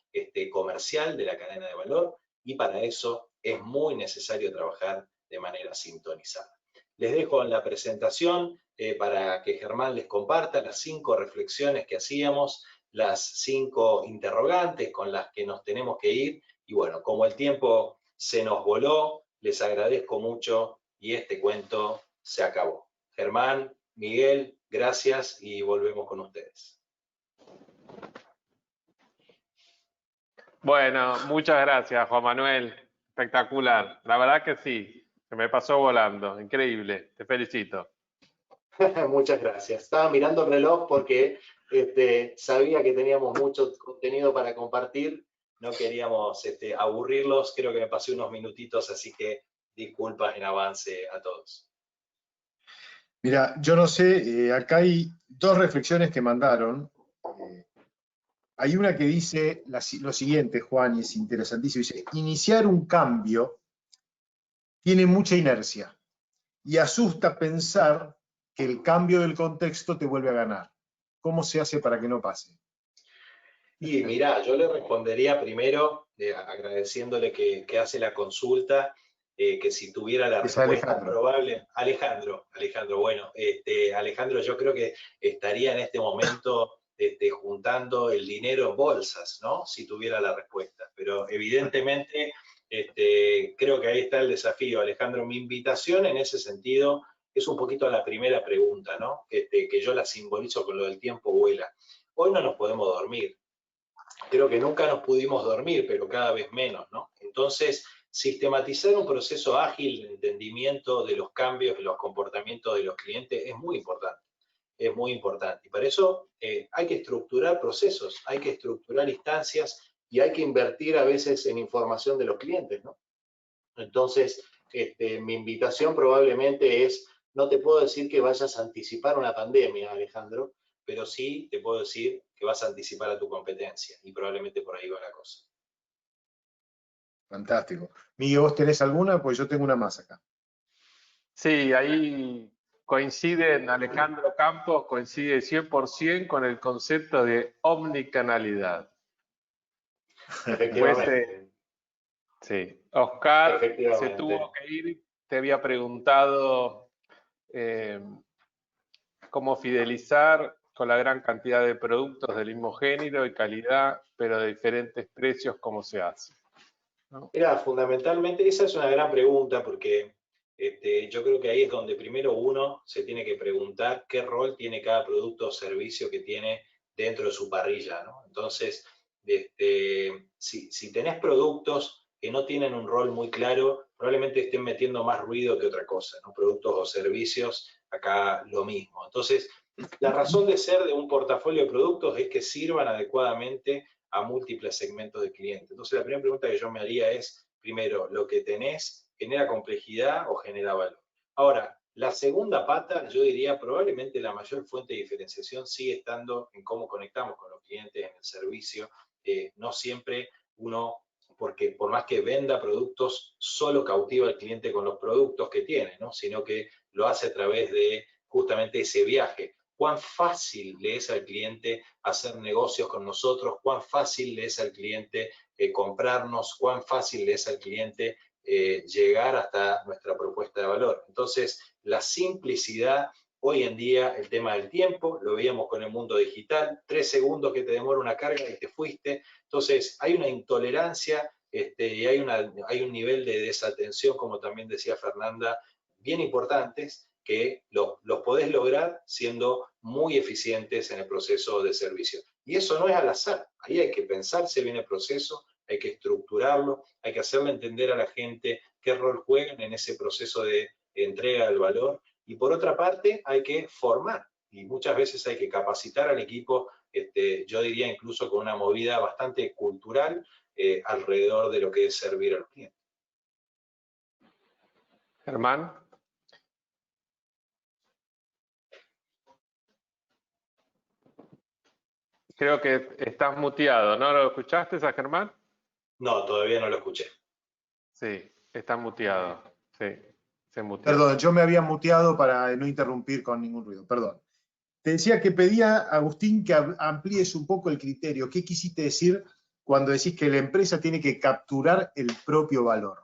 comercial, de la cadena de valor, y para eso es muy necesario trabajar de manera sintonizada. Les dejo en la presentación para que Germán les comparta las 5 reflexiones que hacíamos, las 5 interrogantes con las que nos tenemos que ir. Y bueno, como el tiempo se nos voló, les agradezco mucho y este cuento se acabó. Germán, Miguel, gracias y volvemos con ustedes. Bueno, muchas gracias, Juan Manuel. Espectacular. La verdad que sí, se me pasó volando. Increíble. Te felicito. Muchas gracias. Estaba mirando el reloj porque sabía que teníamos mucho contenido para compartir. No queríamos aburrirlos. Creo que me pasé unos minutitos, así que disculpas en avance a todos. Mira, yo no sé, acá hay 2 reflexiones que mandaron. Hay una que dice lo siguiente, Juan, y es interesantísimo. Dice, iniciar un cambio tiene mucha inercia y asusta pensar que el cambio del contexto te vuelve a ganar. ¿Cómo se hace para que no pase? Y mirá, yo le respondería primero agradeciéndole que hace la consulta, que si tuviera la Es respuesta Alejandro. probable. Alejandro, bueno, Alejandro, yo creo que estaría en este momento juntando el dinero en bolsas, ¿no? Si tuviera la respuesta. Pero evidentemente creo que ahí está el desafío, Alejandro. Mi invitación en ese sentido es un poquito a la primera pregunta, ¿no? Que yo la simbolizo con lo del tiempo vuela. Hoy no nos podemos dormir. Creo que nunca nos pudimos dormir, pero cada vez menos, ¿no? Entonces, sistematizar un proceso ágil de entendimiento de los cambios, de los comportamientos de los clientes es muy importante. Es muy importante. Y para eso hay que estructurar procesos, hay que estructurar instancias y hay que invertir a veces en información de los clientes, ¿no? Entonces, mi invitación probablemente es, no te puedo decir que vayas a anticipar una pandemia, Alejandro, pero sí te puedo decir que vas a anticipar a tu competencia y probablemente por ahí va la cosa. Fantástico. Miguel, ¿vos tenés alguna? Pues yo tengo una más acá. Sí, ahí coinciden, Alejandro Campos coincide 100% con el concepto de omnicanalidad. Efectivamente. Sí, Oscar se Efectivamente. tuvo que ir, te había preguntado cómo fidelizar con la gran cantidad de productos del mismo género y calidad, pero de diferentes precios, ¿cómo se hace? ¿No? Mira, fundamentalmente esa es una gran pregunta porque yo creo que ahí es donde primero uno se tiene que preguntar qué rol tiene cada producto o servicio que tiene dentro de su parrilla, ¿no? Entonces, si tenés productos que no tienen un rol muy claro, probablemente estén metiendo más ruido que otra cosa, ¿no? Productos o servicios, acá lo mismo. Entonces, la razón de ser de un portafolio de productos es que sirvan adecuadamente a múltiples segmentos de clientes. Entonces, la primera pregunta que yo me haría es, primero, ¿lo que tenés genera complejidad o genera valor? Ahora, la segunda pata, yo diría, probablemente la mayor fuente de diferenciación sigue estando en cómo conectamos con los clientes en el servicio. No siempre uno, porque por más que venda productos, solo cautiva al cliente con los productos que tiene, ¿no? Sino que lo hace a través de justamente ese viaje. Cuán fácil le es al cliente hacer negocios con nosotros, cuán fácil le es al cliente comprarnos, cuán fácil le es al cliente llegar hasta nuestra propuesta de valor. Entonces, la simplicidad, hoy en día, el tema del tiempo, lo veíamos con el mundo digital, 3 segundos que te demora una carga y te fuiste. Entonces, hay una intolerancia y hay un nivel de desatención, como también decía Fernanda, bien importantes, que los podés lograr siendo muy eficientes en el proceso de servicio. Y eso no es al azar, ahí hay que pensarse bien el proceso, hay que estructurarlo, hay que hacerle entender a la gente qué rol juegan en ese proceso de entrega del valor. Y por otra parte, hay que formar, y muchas veces hay que capacitar al equipo, yo diría incluso con una movida bastante cultural alrededor de lo que es servir al cliente. Germán. Creo que estás muteado, ¿no lo escuchaste a Germán? No, todavía no lo escuché. Sí, está muteado. Sí, se muteó. Perdón, yo me había muteado para no interrumpir con ningún ruido, perdón. Te decía que pedía, Agustín, que amplíes un poco el criterio. ¿Qué quisiste decir cuando decís que la empresa tiene que capturar el propio valor?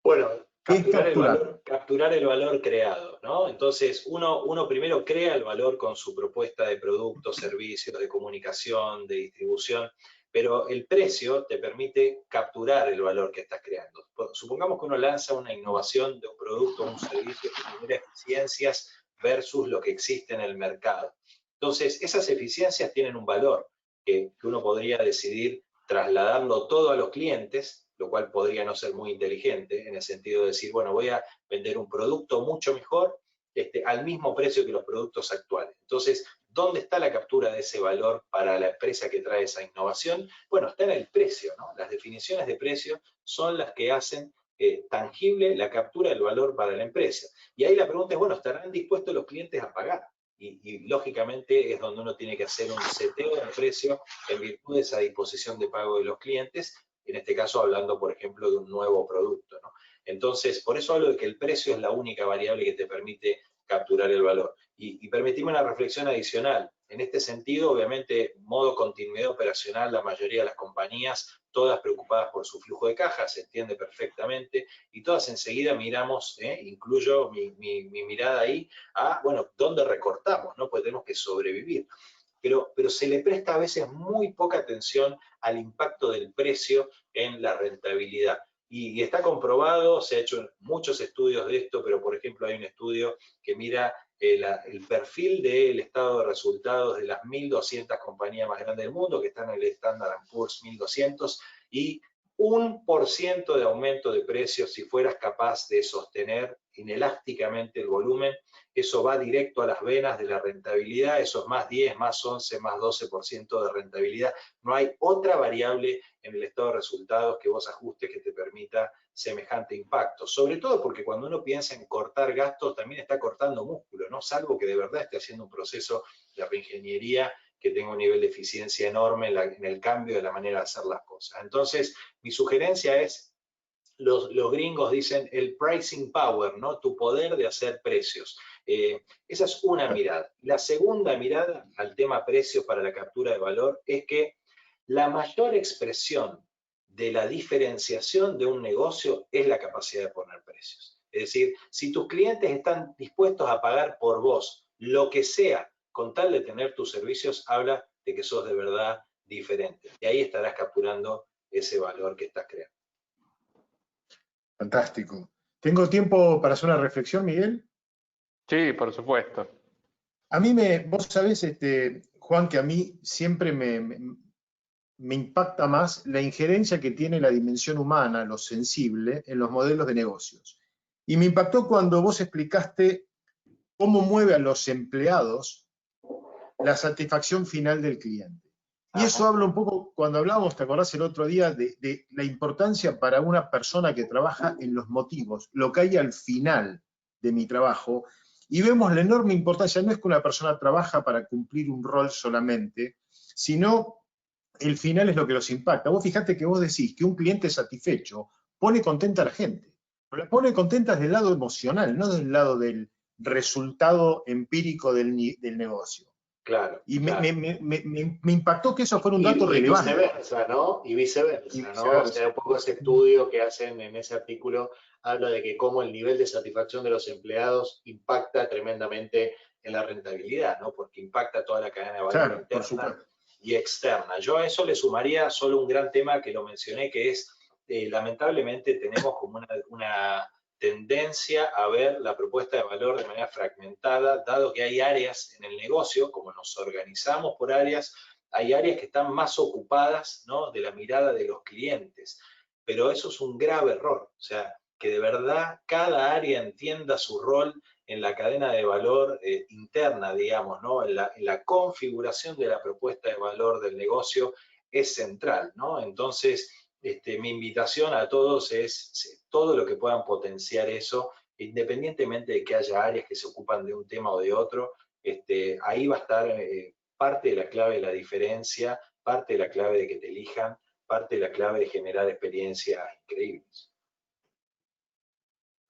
Bueno, ¿Qué es capturar? capturar el valor creado, ¿no? Entonces, uno primero crea el valor con su propuesta de productos, servicios, de comunicación, de distribución, pero el precio te permite capturar el valor que estás creando. Supongamos que uno lanza una innovación de un producto o un servicio que genera eficiencias versus lo que existe en el mercado. Entonces, esas eficiencias tienen un valor que uno podría decidir trasladarlo todo a los clientes, lo cual podría no ser muy inteligente, en el sentido de decir, bueno, voy a vender un producto mucho mejor al mismo precio que los productos actuales. Entonces, ¿dónde está la captura de ese valor para la empresa que trae esa innovación? Bueno, está en el precio, ¿no? Las definiciones de precio son las que hacen tangible la captura del valor para la empresa. Y ahí la pregunta es, bueno, ¿estarán dispuestos los clientes a pagar? Y lógicamente es donde uno tiene que hacer un seteo de precio en virtud de esa disposición de pago de los clientes, en este caso hablando, por ejemplo, de un nuevo producto, ¿no? Entonces, por eso hablo de que el precio es la única variable que te permite capturar el valor. Y permitime una reflexión adicional. En este sentido, obviamente, modo continuidad operacional, la mayoría de las compañías, todas preocupadas por su flujo de caja, se entiende perfectamente, y todas enseguida miramos, incluyo mi mirada ahí, a, bueno, ¿dónde recortamos? ¿No? Pues tenemos que sobrevivir. Pero se le presta a veces muy poca atención al impacto del precio en la rentabilidad. Y está comprobado, se ha hecho muchos estudios de esto, pero por ejemplo hay un estudio que mira el perfil del estado de resultados de las 1.200 compañías más grandes del mundo, que están en el Standard & Poor's 1.200, y 1% de aumento de precios, si fueras capaz de sostener inelásticamente el volumen, eso va directo a las venas de la rentabilidad, eso es más 10, más 11, más 12% de rentabilidad. No hay otra variable en el estado de resultados que vos ajustes que te permita semejante impacto. Sobre todo porque cuando uno piensa en cortar gastos, también está cortando músculo, ¿no? Salvo que de verdad esté haciendo un proceso de reingeniería que tenga un nivel de eficiencia enorme en el cambio de la manera de hacer las cosas. Entonces, mi sugerencia es, los gringos dicen el pricing power, ¿no? Tu poder de hacer precios. Esa es una mirada. La segunda mirada al tema precios para la captura de valor es que la mayor expresión de la diferenciación de un negocio es la capacidad de poner precios. Es decir, si tus clientes están dispuestos a pagar por vos lo que sea con tal de tener tus servicios, habla de que sos de verdad diferente. Y ahí estarás capturando ese valor que estás creando. Fantástico. ¿Tengo tiempo para hacer una reflexión, Miguel? Sí, por supuesto. A mí vos sabés, Juan, que a mí siempre me impacta más la injerencia que tiene la dimensión humana, lo sensible, en los modelos de negocios. Y me impactó cuando vos explicaste cómo mueve a los empleados la satisfacción final del cliente. Y eso habla un poco, cuando hablábamos, te acordás el otro día, de la importancia para una persona que trabaja en los motivos, lo que hay al final de mi trabajo, y vemos la enorme importancia, no es que una persona trabaja para cumplir un rol solamente, sino el final es lo que los impacta. Vos fijate que vos decís que un cliente satisfecho pone contenta a la gente, pero la pone contenta desde el lado emocional, no desde el lado del resultado empírico del negocio. Claro. Y claro. me impactó que eso fuera un dato relevante. Viceversa, ¿no? Y viceversa, ¿no? O sea, un poco ese estudio que hacen en ese artículo habla de que cómo el nivel de satisfacción de los empleados impacta tremendamente en la rentabilidad, ¿no? Porque impacta toda la cadena de valor interna y externa. Yo a eso le sumaría solo un gran tema que lo mencioné, que es, lamentablemente tenemos como una tendencia a ver la propuesta de valor de manera fragmentada, dado que hay áreas en el negocio, como nos organizamos por áreas, hay áreas que están más ocupadas, ¿no?, de la mirada de los clientes, pero eso es un grave error. O sea, que de verdad cada área entienda su rol en la cadena de valor interna, digamos, ¿no? En la configuración de la propuesta de valor del negocio es central, ¿no? Entonces, mi invitación a todos es todo lo que puedan potenciar eso, independientemente de que haya áreas que se ocupan de un tema o de otro, ahí va a estar parte de la clave de la diferencia, parte de la clave de que te elijan, parte de la clave de generar experiencias increíbles.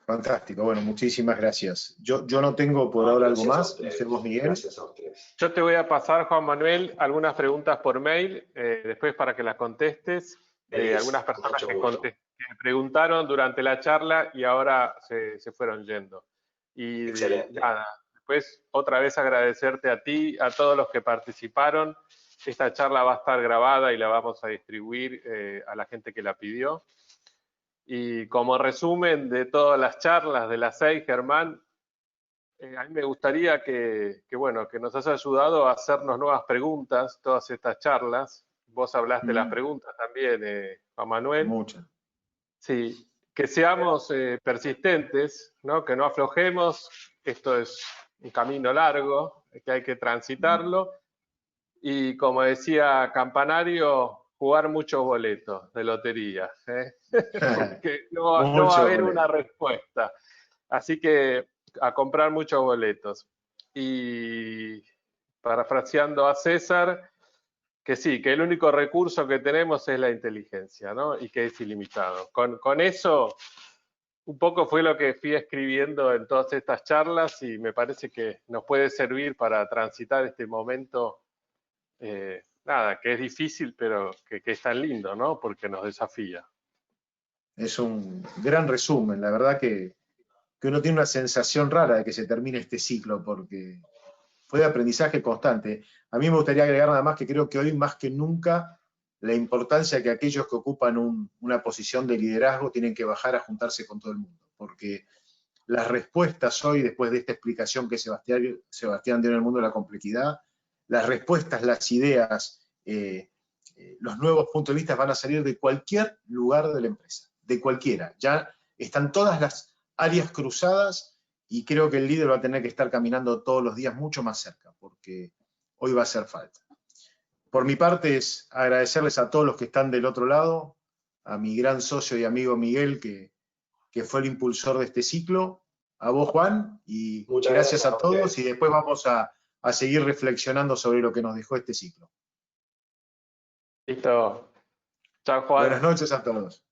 Fantástico, bueno, muchísimas gracias. Yo no tengo por ahora algo Gracias a más, no ustedes, sé vos, Miguel. gracias a ustedes. Yo te voy a pasar, Juan Manuel, algunas preguntas por mail, después para que las contestes, de Feliz, algunas personas mucho que, gusto. que preguntaron durante la charla y ahora se fueron yendo. Y Excelente. nada, después otra vez agradecerte a ti, a todos los que participaron. Esta charla va a estar grabada y la vamos a distribuir a la gente que la pidió. Y como resumen de todas las charlas de las 6, Germán, a mí me gustaría que nos hayas ayudado a hacernos nuevas preguntas, todas estas charlas. Vos hablaste de las preguntas también, Juan Manuel. Muchas. Sí, que seamos persistentes, ¿no? Que no aflojemos. Esto es un camino largo, que hay que transitarlo. Y como decía Campanario, jugar muchos boletos de lotería, porque no va a haber una respuesta. Así que a comprar muchos boletos. Y parafraseando a César, que sí, que el único recurso que tenemos es la inteligencia, ¿no? Y que es ilimitado. Con eso, un poco fue lo que fui escribiendo en todas estas charlas y me parece que nos puede servir para transitar este momento, nada, que es difícil, pero que es tan lindo, ¿no? Porque nos desafía. Es un gran resumen, la verdad que uno tiene una sensación rara de que se termine este ciclo, porque fue de aprendizaje constante. A mí me gustaría agregar nada más que creo que hoy más que nunca la importancia que aquellos que ocupan una posición de liderazgo tienen que bajar a juntarse con todo el mundo, porque las respuestas hoy, después de esta explicación que Sebastián dio en el mundo de la complejidad, las respuestas, las ideas, los nuevos puntos de vista van a salir de cualquier lugar de la empresa, de cualquiera. Ya están todas las áreas cruzadas y creo que el líder va a tener que estar caminando todos los días mucho más cerca, porque hoy va a hacer falta. Por mi parte es agradecerles a todos los que están del otro lado, a mi gran socio y amigo Miguel, que fue el impulsor de este ciclo, a vos, Juan, y muchas gracias a todos, ustedes. y después vamos a seguir reflexionando sobre lo que nos dejó este ciclo. Listo. Chao, Juan. Buenas noches a todos.